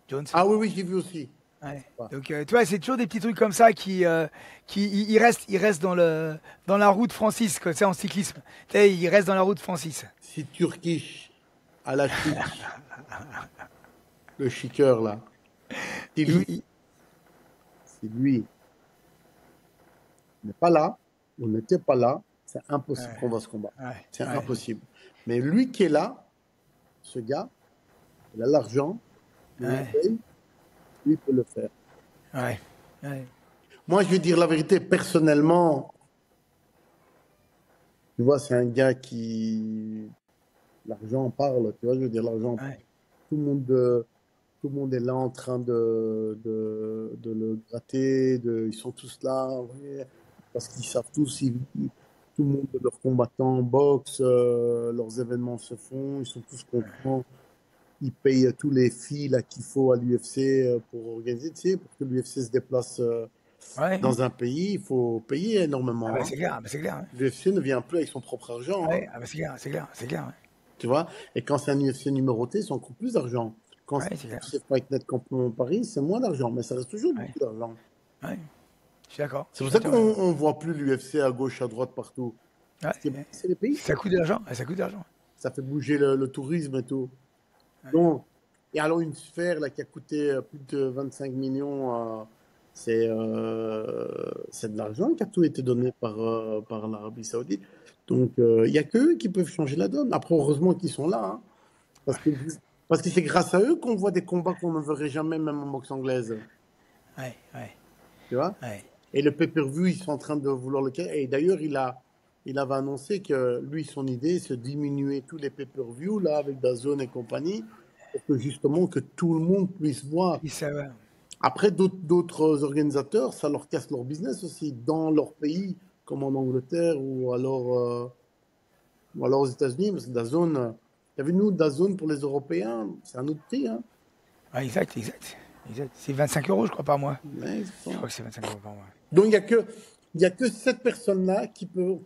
Speaker 1: Jones.
Speaker 2: ah oui, oui, j'ai vu aussi.
Speaker 1: Ouais.
Speaker 2: Ouais.
Speaker 1: Donc tu vois, c'est toujours des petits trucs comme ça qui restent dans la route Francis, quoi, tu sais, en cyclisme. Tu sais, il reste dans la route Francis.
Speaker 2: Si Turkish à la chic, le chiqueur là, si
Speaker 1: Il-
Speaker 2: lui,
Speaker 1: il-
Speaker 2: si lui n'est pas là, ou n'était pas là, c'est impossible
Speaker 1: ouais,
Speaker 2: qu'on va se combattre.
Speaker 1: ouais,
Speaker 2: C'est
Speaker 1: ouais,
Speaker 2: impossible. Mais lui qui est là, ce gars, il a l'argent, il
Speaker 1: ouais,
Speaker 2: paye, lui il peut le faire.
Speaker 1: ouais, ouais.
Speaker 2: Moi, je vais dire la vérité, personnellement, tu vois, c'est un gars qui... L'argent parle, tu vois, je veux dire, l'argent parle.
Speaker 1: Ouais.
Speaker 2: Tout le monde est là en train de le gratter, ils sont tous là, ouais, parce qu'ils savent tous, tout le monde, leurs combattants boxe, leurs événements se font, ils sont tous contents. Ils payent tous les fees là qu'il faut à l'UFC pour organiser, tu sais, pour que l'UFC se déplace
Speaker 1: Ouais.
Speaker 2: Dans un pays, il faut payer énormément.
Speaker 1: Ah bah, c'est clair, bah, c'est clair. Ouais.
Speaker 2: L'UFC ne vient plus avec son propre argent.
Speaker 1: Ouais, ah bah, c'est clair, c'est clair, c'est clair. Ouais.
Speaker 2: Tu vois? Et quand c'est un UFC numéroté, c'est encore plus d'argent. Quand
Speaker 1: Ouais, c'est clair.
Speaker 2: c'est Fight Night Campion Paris, c'est moins d'argent, mais ça reste toujours
Speaker 1: Ouais.
Speaker 2: beaucoup d'argent.
Speaker 1: Ouais. Je suis d'accord.
Speaker 2: C'est pour ça qu'on ne voit plus l'UFC à gauche, à droite, partout.
Speaker 1: Ouais.
Speaker 2: C'est les pays.
Speaker 1: Ça coûte de l'argent. Ça coûte de l'argent.
Speaker 2: Ça fait bouger le tourisme et tout.
Speaker 1: Ouais.
Speaker 2: Donc, et alors une sphère là, qui a coûté plus de 25 millions, c'est de l'argent qui a tout été donné par l'Arabie Saoudite. Donc, il n'y a qu'eux qui peuvent changer la donne. Après, heureusement qu'ils sont là. Hein, parce que c'est grâce à eux qu'on voit des combats qu'on ne verrait jamais, même en boxe anglaise.
Speaker 1: Ouais, ouais.
Speaker 2: Tu vois?
Speaker 1: Ouais.
Speaker 2: Et le pay-per-view, ils sont en train de vouloir le créer. Et d'ailleurs, il avait annoncé que lui, son idée, c'est de diminuer tous les pay-per-view là, avec DAZN et compagnie, pour que justement que tout le monde puisse voir.
Speaker 1: Ça va.
Speaker 2: Après, d'autres organisateurs, ça leur casse leur business aussi dans leur pays, comme en Angleterre ou alors aux États-Unis, parce que DAZN, t'as vu, nous, DAZN pour les Européens, c'est un autre prix. Hein.
Speaker 1: Ouais, exact. C'est 25 € je crois, par mois.
Speaker 2: Ouais,
Speaker 1: je crois que c'est 25 € par mois.
Speaker 2: Donc, il n'y a que cette personne-là qui peut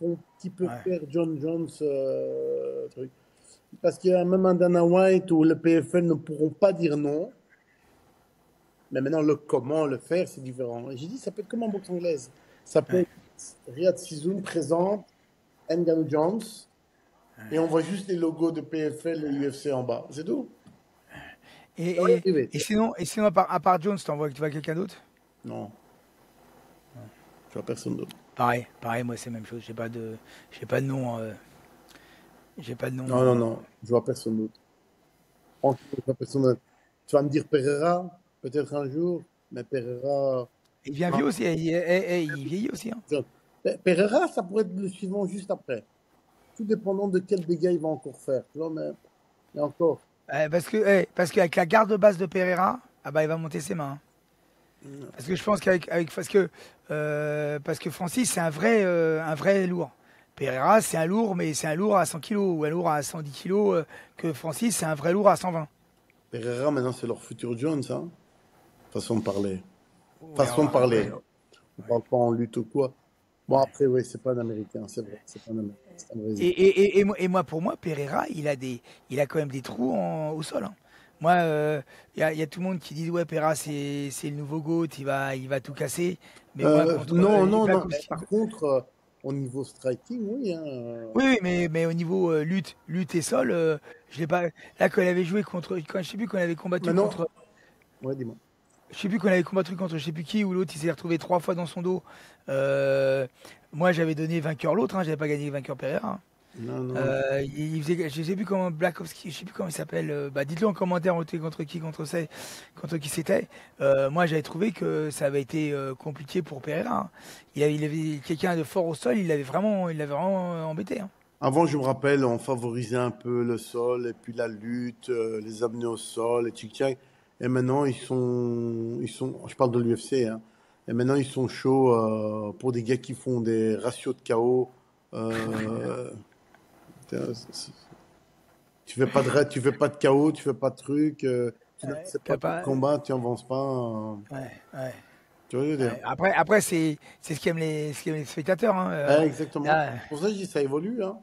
Speaker 2: faire John Jones truc. Parce qu'il y a même un Dana White ou le PFL ne pourront pas dire non. Mais maintenant, le comment le faire, c'est différent. Et j'ai dit, ça peut être comme en boxe anglaise. Ça peut être Riyad Sizoun présente Ngannou Jones et on voit juste les logos de PFL et UFC en bas. C'est tout.
Speaker 1: Et sinon, à part Jones, tu vois quelqu'un d'autre?
Speaker 2: Non. Je vois personne d'autre.
Speaker 1: Pareil, moi c'est la même chose. J'ai pas de nom. J'ai pas de nom.
Speaker 2: Non. Je vois personne d'autre. Je vois personne d'autre. Tu vas me dire Pereira, peut-être un jour, mais Pereira.
Speaker 1: Il vient vieux aussi. Il vieillit aussi. Hein.
Speaker 2: Pereira, ça pourrait être le suivant juste après. Tout dépendant de quel dégât il va encore faire. Tu vois, mais encore.
Speaker 1: Parce qu'avec la garde de base de Pereira, il va monter ses mains. Parce que je pense parce que Francis, c'est un vrai lourd. Pereira, c'est un lourd, mais c'est un lourd à 100 kg ou un lourd à 110 kg, que Francis, c'est un vrai lourd à 120.
Speaker 2: Pereira, maintenant, c'est leur futur Jones, hein. Façon de parler. Façon de parler. On parle pas en lutte ou quoi. Bon, après, oui, c'est pas un Américain, c'est vrai. C'est pas un Américain, c'est un Brésilien.
Speaker 1: Et moi, pour moi, Pereira, il a quand même des trous au sol. Hein. Moi, y a tout le monde qui dit ouais, Pereira, c'est le nouveau GOAT, il va tout casser. Mais moi,
Speaker 2: non. Par contre, au niveau striking, oui. Hein.
Speaker 1: Oui, mais au niveau lutte et sol, je l'ai pas. Là, quand il avait joué contre, je sais plus qu'on avait combattu contre.
Speaker 2: Ouais, dis-moi.
Speaker 1: Je sais plus qu'on avait combattu contre je sais plus qui ou l'autre, il s'est retrouvé 3 fois dans son dos. Moi, j'avais donné vainqueur l'autre, hein, j'avais pas gagné vainqueur Pereira. Hein.
Speaker 2: Non.
Speaker 1: Il faisait, je sais plus comment Blakowski, je sais plus comment il s'appelle. Dites-le en commentaire contre qui c'était. Moi, j'avais trouvé que ça avait été compliqué pour Pereira. Hein. Il avait quelqu'un de fort au sol, il l'avait vraiment embêté. Hein.
Speaker 2: Avant, je me rappelle, on favorisait un peu le sol et puis la lutte, les amener au sol, et tchic-tchac. Et maintenant, ils sont, je parle de l'UFC, hein. Et maintenant, ils sont chauds pour des gars qui font des ratios de KO. Tu fais pas de KO, tu fais pas de truc, c'est pas de combat, tu avances pas.
Speaker 1: Ouais.
Speaker 2: Tu vois ce que je veux dire?
Speaker 1: Après c'est ce qu'aiment les spectateurs. Hein.
Speaker 2: Exactement. Pour ça, je dis ça évolue. Hein.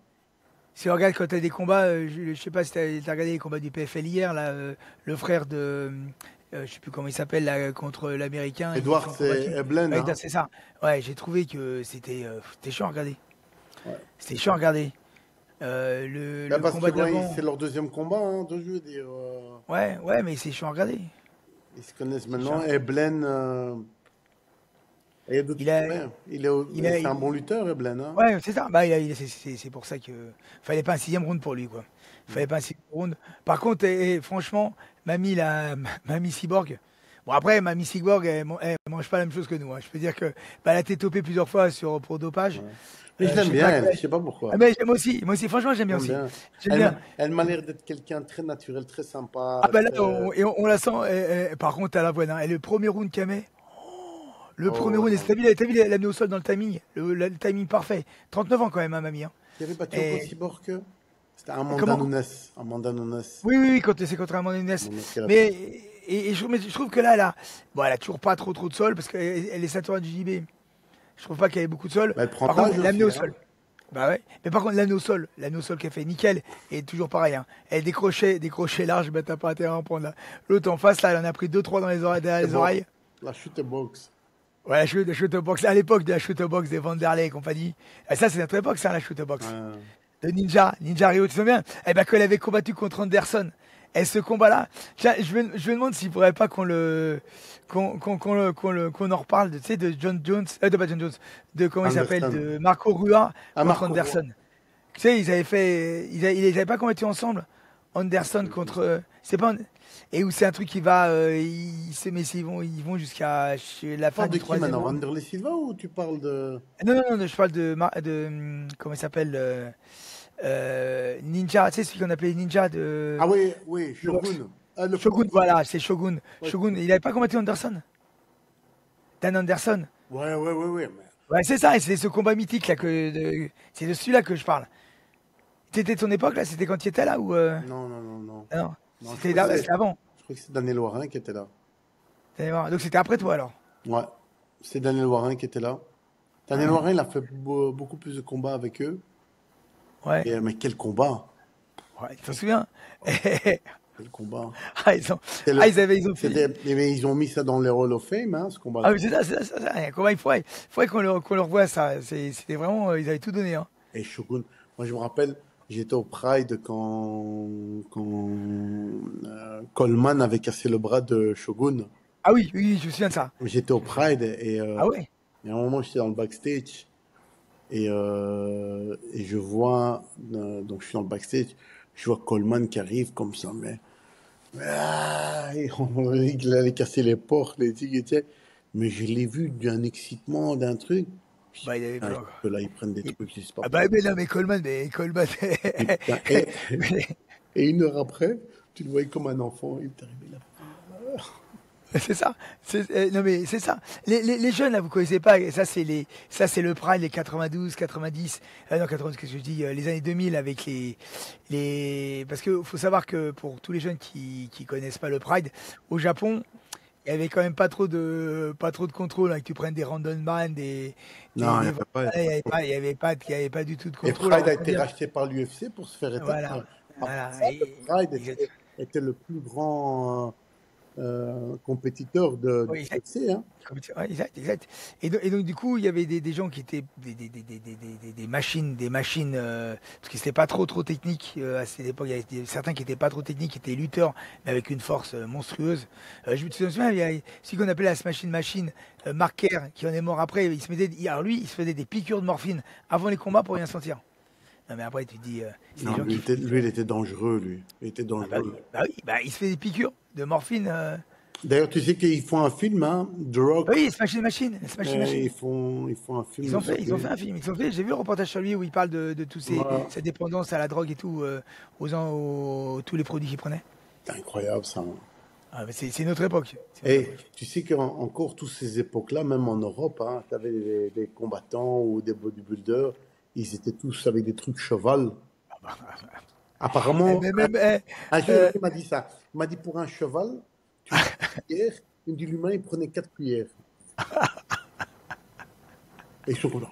Speaker 1: Si on regarde quand tu as des combats, je sais pas si tu as regardé les combats du PFL hier, là, le frère de. Je sais plus comment il s'appelle là, contre l'américain.
Speaker 2: Edward, c'est Eblen.
Speaker 1: Ouais, c'est ça. Ouais, j'ai trouvé que c'était chiant à regarder. Ouais. C'était chiant à regarder. Le combat d'avant.
Speaker 2: C'est leur deuxième combat, hein, je veux dire.
Speaker 1: Ouais, mais c'est chiant à regarder.
Speaker 2: Ils se connaissent maintenant. Eblen. C'est un bon lutteur, Eblen. Hein.
Speaker 1: Ouais, c'est ça. C'est pour ça que fallait pas un 6e round pour lui, quoi. Fallait pas un 6e round. Par contre, franchement, Mamie Cyborg. Bon, après, Mamie Cyborg, elle mange pas la même chose que nous. Hein. Je peux dire que elle a été topée plusieurs fois pour dopage.
Speaker 2: Ouais. Mais je l'aime bien, je sais pas pourquoi.
Speaker 1: Mais moi aussi, franchement, j'aime bien aussi.
Speaker 2: Elle m'a l'air d'être quelqu'un de très naturel, très sympa.
Speaker 1: Ah, là, on la sent. Par contre, à la voix, hein, et le premier round qu'elle met. Le premier round, t'as vu, elle l'a mis au sol dans le timing. Le timing parfait. 39 ans quand même, hein, Mamie. Hein.
Speaker 2: Il y avait battu au Cyborg. C'était Amanda Nunes.
Speaker 1: Oui, c'est contre Amanda Nunes. Mais et je trouve que là, bon, elle a toujours pas trop de sol parce qu'elle est saturée du JB. Je trouve pas qu'elle ait beaucoup de sol.
Speaker 2: Bah, elle prend
Speaker 1: Par contre,
Speaker 2: l'âge
Speaker 1: l'amener au
Speaker 2: aussi, hein.
Speaker 1: sol. Bah ouais. Mais par contre, l'amener au sol qu'elle fait nickel, et toujours pareil. Hein. Elle des crochets larges, bah t'as pas intérêt à en prendre là. L'autre en face, là, elle en a pris 2-3 dans les oreilles, derrière les oreilles.
Speaker 2: La chute box.
Speaker 1: Ouais, la shoot box. À l'époque de la shoot box des Vanderlei et compagnie. Et ça, c'est notre époque, ça, la shoot box. De Ninja Ryo, tu te souviens? Eh ben, quand elle avait combattu contre Anderson. Et ce combat-là, tiens, je me demande s'il faudrait pas qu'on en reparle, tu sais, de John Jones, de pas John Jones, de comment il s'appelle, de Marco Rua contre
Speaker 2: Marco
Speaker 1: Anderson. Tu sais, ils avaient pas combattu ensemble. Anderson contre, c'est pas, et où c'est un truc qui va, mais ils vont jusqu'à la fin du troisième round.
Speaker 2: Wanderlei Silva ou tu parles de...
Speaker 1: Non, je parle comment il s'appelle, Ninja, tu sais celui qu'on appelait Ninja de...
Speaker 2: Ah oui, Shogun.
Speaker 1: Shogun, voilà, c'est Shogun. Ouais. Shogun, il avait pas combattu Anderson? Dan Anderson?
Speaker 2: Ouais.
Speaker 1: Ouais, c'est ça, et c'est ce combat mythique là c'est de celui-là que je parle. C'était ton époque là? C'était quand tu étais là ou
Speaker 2: Non.
Speaker 1: Ah non, c'était avant.
Speaker 2: Je crois que c'est Daniel Warin qui était là.
Speaker 1: Donc c'était après toi alors?
Speaker 2: Ouais, c'est Daniel Warin qui était là. Daniel Warin, il a fait beaucoup plus de combats avec eux.
Speaker 1: Ouais.
Speaker 2: Mais quel combat!
Speaker 1: Ouais, tu t'en souviens?
Speaker 2: Quel combat!
Speaker 1: Ils ont fait...
Speaker 2: Mais ils ont mis ça dans les Hall of Fame, hein, ce combat.
Speaker 1: Ah oui, c'est ça. Un combat, il faudrait qu'on le revoie ça. C'était vraiment, ils avaient tout donné. Hein.
Speaker 2: Et Shogun, moi je me rappelle, j'étais au Pride quand Coleman avait cassé le bras de Shogun.
Speaker 1: Ah oui, je me souviens de ça.
Speaker 2: J'étais au Pride et
Speaker 1: ah ouais.
Speaker 2: Et à un moment j'étais dans le backstage et je vois, donc je suis dans le backstage, je vois Coleman qui arrive comme ça, mais il allait casser les portes, les trucs, mais je l'ai vu d'un excitement, d'un truc.
Speaker 1: Bah, il avait peur.
Speaker 2: Là, ils prennent des trucs, je sais pas.
Speaker 1: Ah bah, mais non, mais Coleman.
Speaker 2: Et une heure après, tu le voyais comme un enfant, il est arrivé là.
Speaker 1: C'est ça. Non mais c'est ça. Les jeunes là, vous connaissez pas. Ça c'est le Pride, les 92, 90. Non 92, qu'est-ce que je dis, les années 2000 avec parce que faut savoir que pour tous les jeunes qui connaissent pas le Pride, au Japon, il y avait quand même pas trop de contrôle, hein, que tu prennes des Randleman,
Speaker 2: Non, il
Speaker 1: y avait pas du tout de contrôle.
Speaker 2: Et Pride a été racheté par l'UFC pour se faire éteindre.
Speaker 1: Voilà.
Speaker 2: Pride était le plus grand compétiteur de l'UFC. Hein.
Speaker 1: Exact. Et donc du coup, il y avait des gens qui étaient des machines, parce que c'était pas trop technique à cette époque. Il y avait certains qui étaient pas trop techniques, qui étaient lutteurs, mais avec une force monstrueuse. Je me souviens, il y a celui qu'on appelait la Smash Machine, Mark Kerr, qui en est mort après. Il se faisait des piqûres de morphine avant les combats pour rien sentir. Non mais après tu te dis...
Speaker 2: lui, il était dangereux, lui. Il était dangereux.
Speaker 1: Il se fait des piqûres de morphine.
Speaker 2: D'ailleurs, tu sais qu'ils font un film, hein, The Rock.
Speaker 1: Oui, Smash Machine.
Speaker 2: Ils font un film.
Speaker 1: Ils ont fait un film. J'ai vu le reportage sur lui où il parle de tous sa dépendance à la drogue et tout, tous les produits qu'il prenait.
Speaker 2: C'est incroyable ça.
Speaker 1: Ah, c'est notre époque.
Speaker 2: Tu sais qu'encore toutes ces époques-là, même en Europe, hein, tu avais des combattants ou des bodybuilders, ils étaient tous avec des trucs cheval. Apparemment, un jour, il m'a dit ça. Il m'a dit pour un cheval, tu prends une cuillère, il me dit l'humain, il prenait 4 cuillères. Et ils sont comme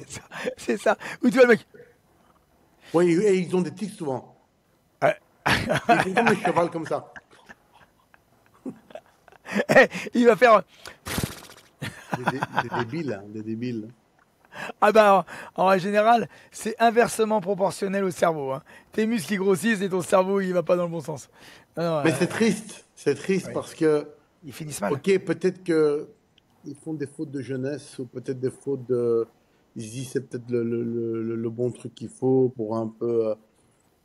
Speaker 2: ça.
Speaker 1: C'est ça. Où tu vois le mec?
Speaker 2: Oui, et ils ont des tics souvent. Ils font comme un cheval comme ça.
Speaker 1: Il va faire...
Speaker 2: Des débiles.
Speaker 1: Ah bah, en général, c'est inversement proportionnel au cerveau. Hein. Tes muscles ils grossissent et ton cerveau il va pas dans le bon sens. Non,
Speaker 2: mais c'est triste parce que
Speaker 1: ils finissent mal.
Speaker 2: Ok, peut-être que ils font des fautes de jeunesse ou peut-être des fautes de. Ils se disent c'est peut-être le bon truc qu'il faut pour un peu.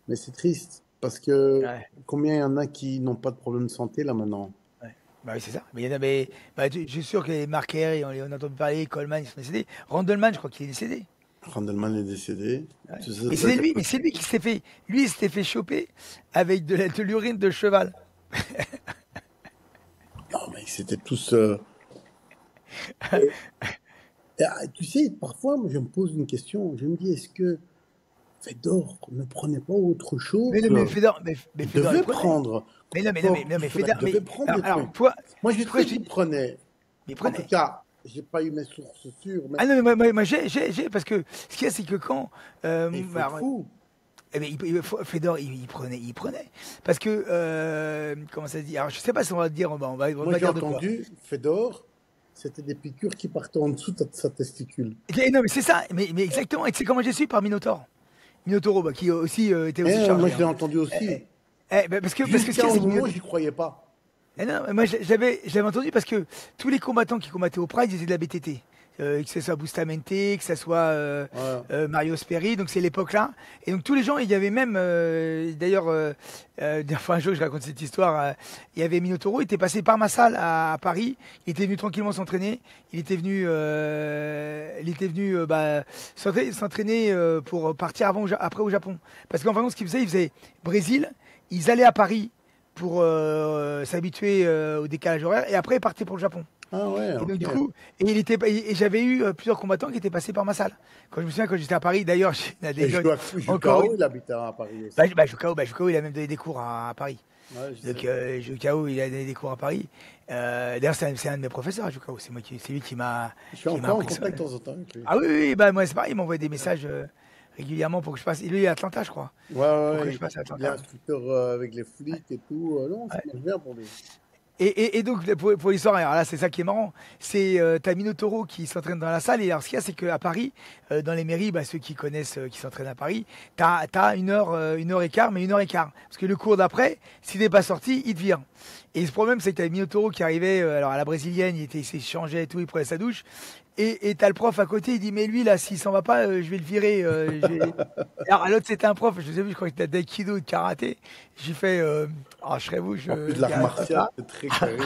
Speaker 2: Mais c'est triste parce que combien il y en a qui n'ont pas de problème de santé là maintenant.
Speaker 1: Bah oui, c'est ça. Mais il y en a, je suis sûr que les Mark Kerr, on a entendu parler, Coleman, ils sont décédés. Randleman, je crois qu'il est décédé.
Speaker 2: Randleman est décédé.
Speaker 1: Ouais. Et c'est lui, mais c'est lui qui s'était fait. Lui, il s'était fait choper avec de l'urine de cheval.
Speaker 2: Non, mais c'était tous. Tu sais, parfois, moi, je me pose une question. Je me dis, est-ce que Fedor ne prenait pas autre chose.
Speaker 1: Mais Fedor,
Speaker 2: Il
Speaker 1: Fedor,
Speaker 2: devait prendre.
Speaker 1: Mais non, mais
Speaker 2: Il
Speaker 1: Fedor,
Speaker 2: devait prendre des
Speaker 1: alors,
Speaker 2: trucs.
Speaker 1: toi,
Speaker 2: Moi, j'ai trouvé qu'il prenait.
Speaker 1: il
Speaker 2: En
Speaker 1: prenait.
Speaker 2: tout cas, j'ai pas eu mes sources sûres. Mais...
Speaker 1: Ah non, mais moi j'ai, parce que ce qu'il y a, c'est que quand.
Speaker 2: il faut être fou.
Speaker 1: Eh bien, Fedor, il prenait. Parce que, comment ça se dit? Alors, je sais pas si on va dire, on va
Speaker 2: Moi, j'ai
Speaker 1: dire de quoi.
Speaker 2: entendu, Fedor, c'était des piqûres qui partaient en dessous de sa testicule.
Speaker 1: Non, mais c'est ça, mais exactement. Et c'est comment j'ai su par Minotauro, bah, qui aussi était aussi chargé.
Speaker 2: Moi, je l'ai entendu aussi.
Speaker 1: Parce que
Speaker 2: Jusqu'à un moment, j'y croyais pas.
Speaker 1: Non, moi j'avais entendu parce que tous les combattants qui combattaient au Pride, ils étaient de la BTT. Que ce soit Bustamante, que ce soit Mario Sperry, donc c'est l'époque-là. Et donc tous les gens, il y avait même, d'ailleurs, un jour je raconte cette histoire, il y avait Minotauro, il était passé par ma salle à Paris, il était venu tranquillement s'entraîner, il était venu s'entraîner pour partir après au Japon. Parce qu'en fait, ce qu'il faisait, il faisait Brésil, ils allaient à Paris pour s'habituer au décalage horaire, et après ils partaient pour le Japon.
Speaker 2: Ah ouais,
Speaker 1: et donc du coup, et j'avais eu plusieurs combattants qui étaient passés par ma salle. Quand je me souviens, quand j'étais à Paris, d'ailleurs, j'ai une anecdote.
Speaker 2: Encore il habitait à Paris aussi.
Speaker 1: Jukao, il a même donné des cours à Paris.
Speaker 2: Ouais,
Speaker 1: donc Jukao, il a donné des cours à Paris. D'ailleurs, c'est un de mes professeurs, Jukao. C'est lui qui m'a.
Speaker 2: Je suis encore en contact de temps en temps avec lui.
Speaker 1: Ah oui, bah moi c'est pareil, il m'envoie des messages régulièrement pour que je passe. Lui, il est à Atlanta, je crois.
Speaker 2: Ouais, il est instructeur avec les flics et tout. Non, ça marche bien pour lui.
Speaker 1: Et donc, pour l'histoire, alors là, c'est ça qui est marrant. C'est t'as Minotauro qui s'entraîne dans la salle. Et alors, ce qu'il y a, c'est qu'à Paris, dans les mairies, ceux qui connaissent, qui s'entraînent à Paris, t'as une heure et quart, mais une heure et quart. Parce que le cours d'après, s'il n'est pas sorti, il te vire. Et ce problème, c'est que t'as Minotauro qui arrivait, alors à la brésilienne, il s'échangeait et tout, il prenait sa douche. Et t'as le prof à côté, il dit, mais lui, là, s'il s'en va pas, je vais le virer. Alors, l'autre, c'était un prof, je sais plus, je crois que c'était d'aïkido, de karaté. J'ai fait, je serais vous,
Speaker 2: En plus de l'art martial, c'est très carré.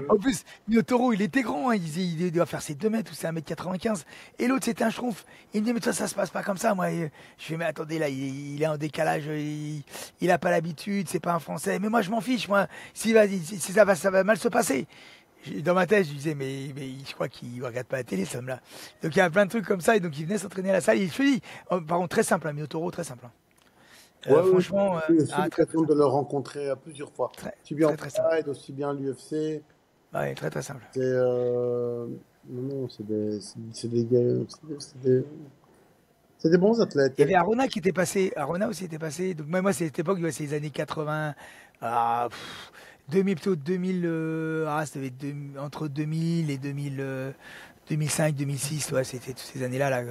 Speaker 1: En plus, Minotauro, il était grand, hein, il doit faire ses 2 mètres ou c'est 1m95. Et l'autre, c'était un schtroumpf. Il me dit, mais toi, ça se passe pas comme ça, moi. Je fais, mais attendez, là, il est en décalage, il a pas l'habitude, c'est pas un Français. Mais moi, je m'en fiche, moi. Si ça va mal se passer. Dans ma tête, je disais, mais je crois qu'il ne regarde pas la télé, ce homme-là. Donc il y a plein de trucs comme ça, et donc il venait s'entraîner à la salle. Et je te dis, par contre, très simple, Minotauro, très simple. Franchement.
Speaker 2: J'ai eu l'occasion de le rencontrer plusieurs fois. Aussi bien en Pride, aussi bien à l'UFC.
Speaker 1: Ouais, très très simple.
Speaker 2: Non, c'est des bons athlètes.
Speaker 1: Il y avait Arona qui était passé. Arona aussi était passé. Donc moi, c'est cette époque, c'est les années 80. 2000, plutôt 2000, ça devait être entre 2000 et 2005, 2006, ouais, c'était toutes ces années-là, là,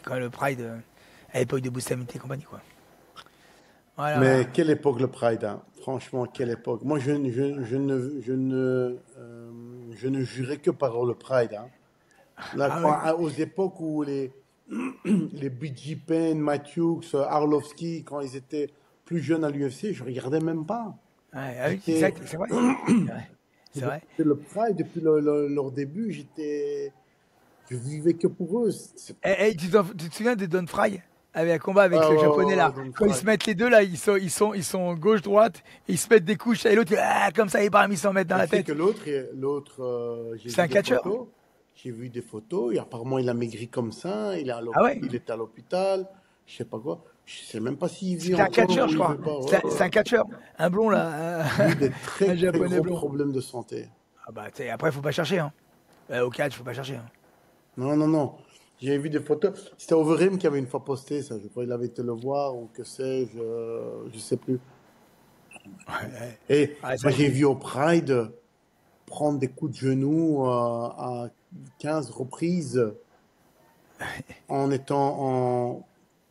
Speaker 1: quand le Pride, à l'époque de Bustamante et compagnie, quoi.
Speaker 2: Voilà. Mais quelle époque le Pride, hein. Franchement, quelle époque. Moi, je ne jurais que par le Pride. Hein. Là, aux époques où les BG Penn, Matthews, Arlovski, quand ils étaient plus jeunes à l'UFC, je regardais même pas.
Speaker 1: Ouais, c'est vrai. C'est vrai.
Speaker 2: Le Pride, depuis leur début, je vivais que pour eux.
Speaker 1: Tu te souviens de Don Fry? Avec un combat avec le japonais là. Quand ils se mettent les deux là, ils sont gauche-droite, ils se mettent des couches et l'autre, comme ça, ils s'en mettent dans la tête.
Speaker 2: Que l'autre,
Speaker 1: c'est un catcheur.
Speaker 2: J'ai vu des photos, et apparemment il a maigri comme ça, il est à l'hôpital, je sais pas quoi. Je sais même pas s'il vit encore.
Speaker 1: C'est un catcheur, je crois. C'est un catcheur, un blond là.
Speaker 2: Il a des très gros problèmes de santé.
Speaker 1: Après, faut pas chercher. Hein. Au catch, faut pas chercher. Hein.
Speaker 2: Non. J'ai vu des photos. C'était Overeem qui avait une fois posté ça. Je crois qu'il avait été le voir ou que sais-je. Je sais plus. Et moi, j'ai vu au Pride prendre des coups de genoux à 15 reprises en étant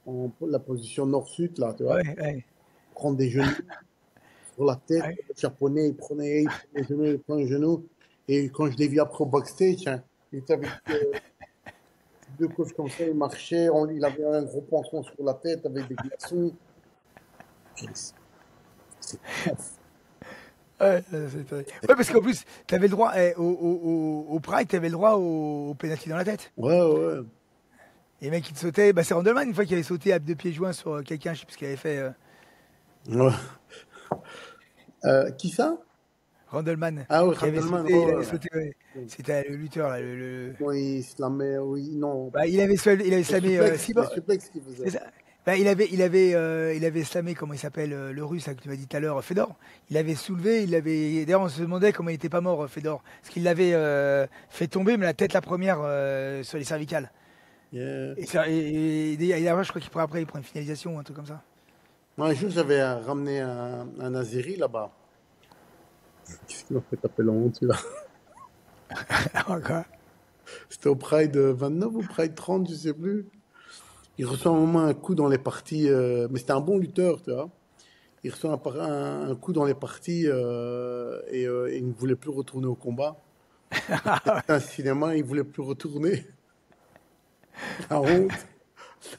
Speaker 2: en la position nord-sud, là, tu vois. Prendre des genoux sur la tête. Le japonais, il prenait les genoux. Et quand je l'ai vu après au backstage, hein, il était avec deux coachs comme ça, il marchait, il avait un gros pansement sur la tête avec des glaçons. C'est
Speaker 1: parce qu'en plus, tu avais le droit, au Pride, tu avais le droit au pénalty dans la tête.
Speaker 2: Ouais.
Speaker 1: Et le mec, il te sautait. C'est Randleman, une fois qu'il avait sauté à 2 pieds joints sur quelqu'un, je sais plus ce qu'il avait fait.
Speaker 2: Qui ça?
Speaker 1: Randleman.
Speaker 2: Ah oui, Randleman.
Speaker 1: C'était le lutteur, là.
Speaker 2: Oui, il slamait, oui, non.
Speaker 1: Il avait slamé Cyborg.
Speaker 2: C'est suplex qu'il faisait.
Speaker 1: Bah, il avait slamé, comment il s'appelle, le russe là, que tu m'as dit tout à l'heure, Fedor. Il avait soulevé, d'ailleurs, on se demandait comment il n'était pas mort, Fedor. Parce qu'il l'avait fait tomber, mais la tête la première sur les cervicales.
Speaker 2: Yeah.
Speaker 1: Et après, je crois qu'il prend après, il prend une finalisation ou un truc comme ça.
Speaker 2: Moi, un jour, j'avais ramené un Azeri là-bas. Qu'est-ce qu'il m'a fait taper la honte, là?
Speaker 1: Quoi.
Speaker 2: C'était au Pride 29 ou Pride 30, je sais plus. Il reçoit un moment un coup dans les parties, mais c'était un bon lutteur, tu vois. Il reçoit un coup dans les parties et il ne voulait plus retourner au combat. C'était un cinéma, il ne voulait plus retourner. La honte.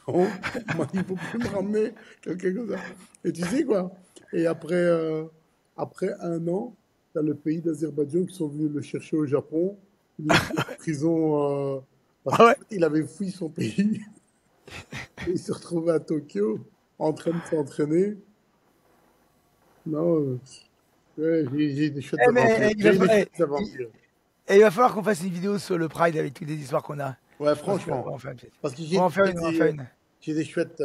Speaker 2: La honte. Il m'a dit, il ne faut plus me ramener. Quelqu'un comme ça. Et tu sais quoi? Et après 1 an, tu as le pays d'Azerbaïdjan qui sont venus le chercher au Japon. Il est en prison parce qu'il avait fui son pays. Il se retrouvait à Tokyo en train de s'entraîner. Non, j'ai des chouettes aventures.
Speaker 1: Et il va falloir qu'on fasse une vidéo sur le Pride avec toutes les histoires qu'on a.
Speaker 2: Ouais, franchement.
Speaker 1: Parce que on va en faire une.
Speaker 2: J'ai des chouettes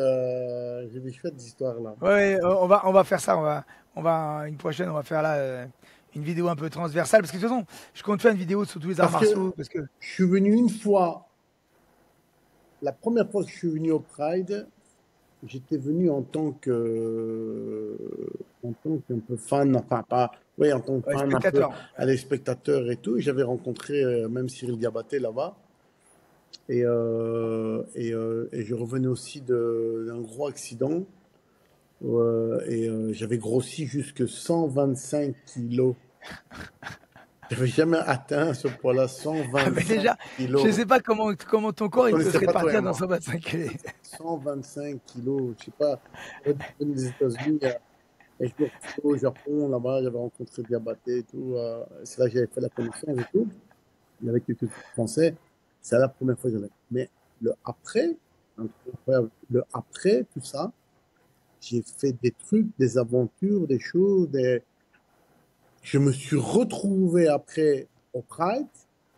Speaker 2: histoires là.
Speaker 1: Ouais, on va faire ça. Une prochaine, on va faire là une vidéo un peu transversale. Parce que de toute façon, je compte faire une vidéo sur tous les arts martiaux. Parce que
Speaker 2: je suis venu une fois. La première fois que je suis venu au Pride, j'étais venu en tant qu'un peu fan, enfin pas, ouais, en tant que fan, un peu à les spectateurs et tout. J'avais rencontré même Cyril Diabaté là-bas. Et je revenais aussi d'un gros accident. J'avais grossi jusque 125 kilos. J'avais jamais atteint ce poids-là, 125
Speaker 1: déjà,
Speaker 2: kilos.
Speaker 1: Je ne sais pas comment ton corps il peut se répartir dans 125 kilos.
Speaker 2: 125 kilos, je sais pas. Je venu des États-Unis et je me retrouvais au Japon, là-bas, j'avais rencontré Diabaté et tout. C'est là que j'avais fait la connaissance et tout. Il y avait quelques Français. C'est la première fois que j'allais. Mais le après, tout ça, j'ai fait des trucs, des aventures, des choses, Je me suis retrouvé après au Pride,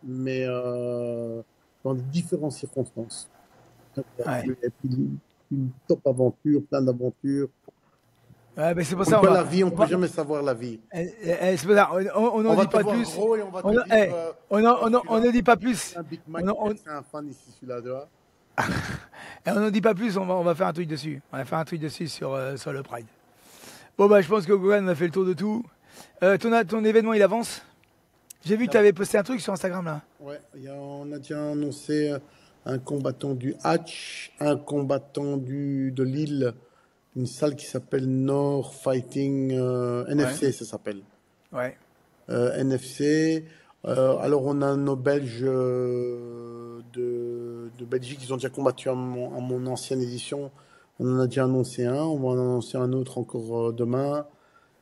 Speaker 2: mais dans différentes circonstances.
Speaker 1: Ouais.
Speaker 2: Et puis, une top aventure, plein d'aventures.
Speaker 1: Ouais, ben c'est pour ça.
Speaker 2: La vie, on ne peut jamais savoir la vie.
Speaker 1: C'est pour ça. On n'en dit pas plus. On ne dit pas plus.
Speaker 2: Un Big Mac, c'est un fan ici, celui-là, tu vois.
Speaker 1: Et on n'en dit pas plus, on va faire un truc dessus. On va faire un truc dessus sur le Pride. Bon, bah, je pense que Gogan a fait le tour de tout. Ton événement, il avance. J'ai vu que tu avais posté un truc sur Instagram, là.
Speaker 2: Ouais, on a déjà annoncé un combattant du Hatch, un combattant de Lille, une salle qui s'appelle Nord Fighting NFC, ça s'appelle.
Speaker 1: Ouais.
Speaker 2: NFC. Alors, on a nos Belges de Belgique, ils ont déjà combattu à mon ancienne édition. On en a déjà annoncé un, on va en annoncer un autre encore demain.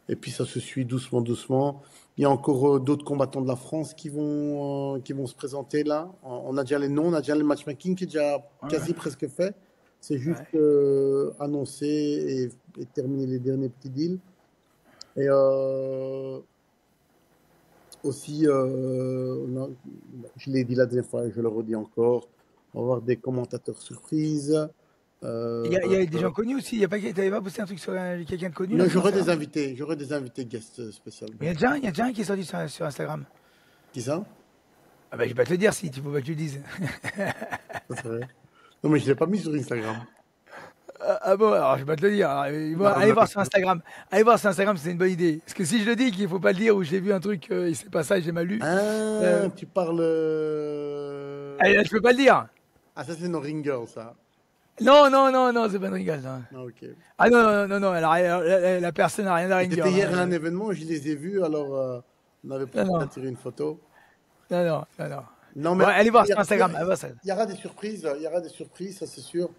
Speaker 2: Et puis ça se suit doucement, doucement. Il y a encore d'autres combattants de la France qui vont se présenter là. On a déjà les noms, on a déjà le matchmaking qui est déjà quasi presque fait. C'est juste annoncer et terminer les derniers petits deals. Et aussi, je l'ai dit la dernière fois, je le redis encore, on va avoir des commentateurs surprises.
Speaker 1: Il y a des gens connus aussi. Tu n'avais pas posté un truc sur quelqu'un de connu?
Speaker 2: Non, j'aurai des invités guests spéciaux.
Speaker 1: Il y a déjà un qui est sorti sur Instagram.
Speaker 2: Qui ça?
Speaker 1: Ah bah, je vais pas te le dire si tu faut pas que tu le dises.
Speaker 2: C'est vrai. Non, mais je l'ai pas mis sur Instagram.
Speaker 1: Ah bon, alors je vais pas te le dire. Allez voir sur Instagram. Allez voir sur Instagram, c'est une bonne idée. Parce que si je le dis qu'il faut pas le dire ou j'ai vu un truc, c'est pas ça, j'ai mal lu.
Speaker 2: Ah, tu parles.
Speaker 1: Je peux pas le dire.
Speaker 2: Ah, ça c'est nos ringers, ça.
Speaker 1: Non, c'est pas une rigole.
Speaker 2: Ah, ok.
Speaker 1: Ah non, la personne n'a rien à ringer.
Speaker 2: C'était hier à un événement, je les ai vus, alors on avait pas tiré une photo.
Speaker 1: Non.
Speaker 2: Non, mais
Speaker 1: allez voir sur Instagram.
Speaker 2: Il y aura des surprises, ça c'est sûr.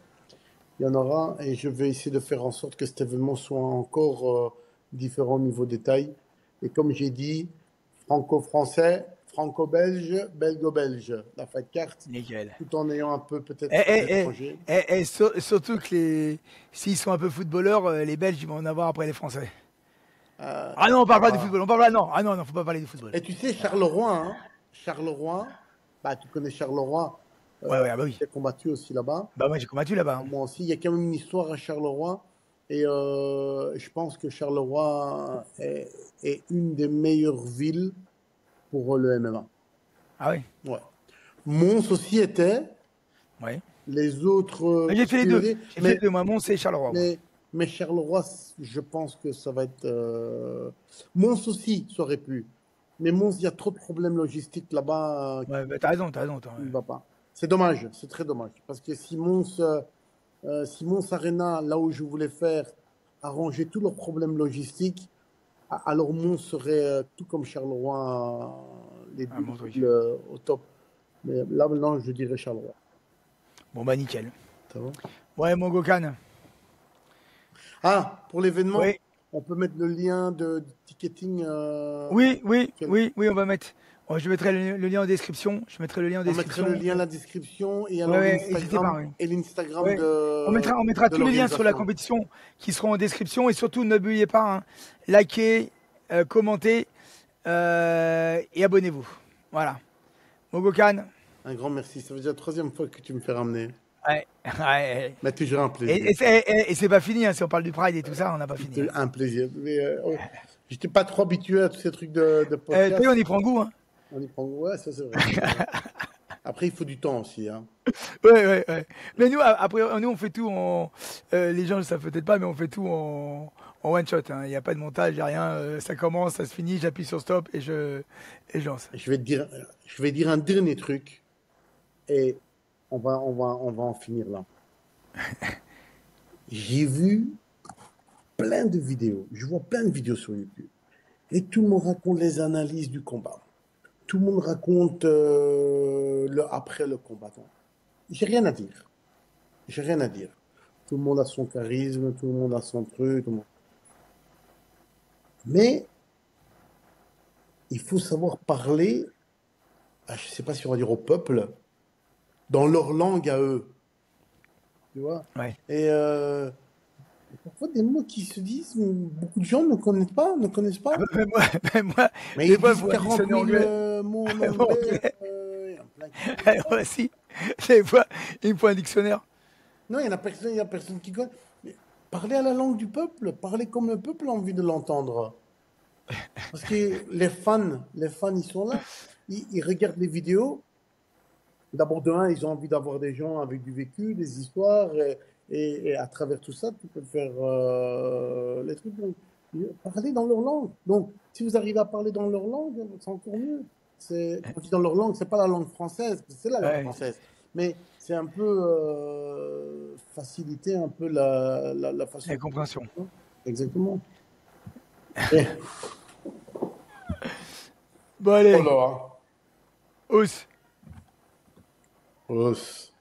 Speaker 2: Il y en aura, et je vais essayer de faire en sorte que cet événement soit encore différent au niveau détail. Et comme j'ai dit, franco-français, franco-belge, belgo-belge, la fight carte.
Speaker 1: Nickel.
Speaker 2: Tout en ayant un peu peut-être étranger.
Speaker 1: Et surtout que s'ils sont un peu footballeurs, les Belges ils vont en avoir après les Français. Ah non, on parle pas du football. Faut pas parler du football.
Speaker 2: Et tu sais, Charleroi, bah tu connais Charleroi.
Speaker 1: Ouais, ah bah oui.
Speaker 2: J'ai combattu aussi là-bas.
Speaker 1: Bah moi j'ai combattu là-bas. Hein.
Speaker 2: Moi aussi, il y a quand même une histoire à Charleroi. Et je pense que Charleroi est une des meilleures villes pour le MMA.
Speaker 1: Ah oui.
Speaker 2: Ouais. Mons aussi était.
Speaker 1: Ouais.
Speaker 2: Les autres.
Speaker 1: J'ai fait les deux. J'ai fait les deux, moi, Mons et Charleroi.
Speaker 2: Mais Charleroi, je pense que ça va être. Mons aussi, ça aurait pu. Mais Mons, il y a trop de problèmes logistiques là-bas.
Speaker 1: Ouais, bah, t'as raison.
Speaker 2: Il ne va pas. C'est dommage, c'est très dommage. Parce que si Mons Arena, là où je voulais faire, arranger tous leurs problèmes logistiques, alors Mons serait tout comme Charleroi, les deux au top. Mais là, maintenant, je dirais Charleroi.
Speaker 1: Bon, bah, nickel.
Speaker 2: Ça va?
Speaker 1: Ouais, mon Gokhan.
Speaker 2: Ah, pour l'événement,
Speaker 1: oui.
Speaker 2: On peut mettre le lien de ticketing.
Speaker 1: Oui, on va mettre. Oh, je mettrai le lien en description. Je mettrai le lien en description.
Speaker 2: On mettra le lien en la description et alors l'Instagram de.
Speaker 1: On mettra tous les liens sur la compétition qui seront en description et surtout n'oubliez pas, hein, likez, commentez et abonnez-vous. Voilà. Mogokan.
Speaker 2: Un grand merci. Ça veut dire la 3e fois que tu me fais ramener.
Speaker 1: Ouais.
Speaker 2: Mais toujours un plaisir.
Speaker 1: Et c'est pas fini, hein, si on parle du Pride et tout ça, on n'a pas fini.
Speaker 2: Un plaisir. J'étais pas trop habitué à tous ces trucs de podcast.
Speaker 1: On y prend goût. Hein.
Speaker 2: On y prend goût, ouais, ça c'est vrai. Après, il faut du temps aussi. Hein.
Speaker 1: Ouais. Mais nous, après, nous, on fait tout en. Les gens ne le savent peut-être pas, mais on fait tout en one shot. Il n'y a pas de montage, il n'y a rien. Ça commence, ça se finit, j'appuie sur stop et je lance.
Speaker 2: Je vais dire un dernier truc et on va en finir là. J'ai vu plein de vidéos. Je vois plein de vidéos sur YouTube. Et tout le monde raconte les analyses du combat. Tout le monde raconte après le combattant. J'ai rien à dire. Tout le monde a son charisme, tout le monde a son truc. Mais il faut savoir parler, je ne sais pas si on va dire au peuple, dans leur langue à eux. Tu vois?
Speaker 1: Ouais.
Speaker 2: Et parfois des mots qui se disent, beaucoup de gens ne connaissent pas.
Speaker 1: Mais
Speaker 2: ils disent 40 000 mots en anglais.
Speaker 1: Moi aussi, des fois, il me faut un dictionnaire.
Speaker 2: Non, il y a personne qui connaît. Mais parlez à la langue du peuple, parlez comme le peuple a envie de l'entendre. Parce que les fans, ils sont là, ils regardent les vidéos. D'abord, de un, ils ont envie d'avoir des gens avec du vécu, des histoires, et à travers tout ça, tu peux faire les trucs. Donc, parler dans leur langue. Donc, si vous arrivez à parler dans leur langue, c'est encore mieux. Quand je dis dans leur langue, c'est pas la langue française, c'est la langue française. Mais c'est un peu faciliter un peu la façon.
Speaker 1: La compréhension.
Speaker 2: Exactement.
Speaker 1: Bon, allez.
Speaker 2: Oh là.
Speaker 1: Ous.
Speaker 2: Ous.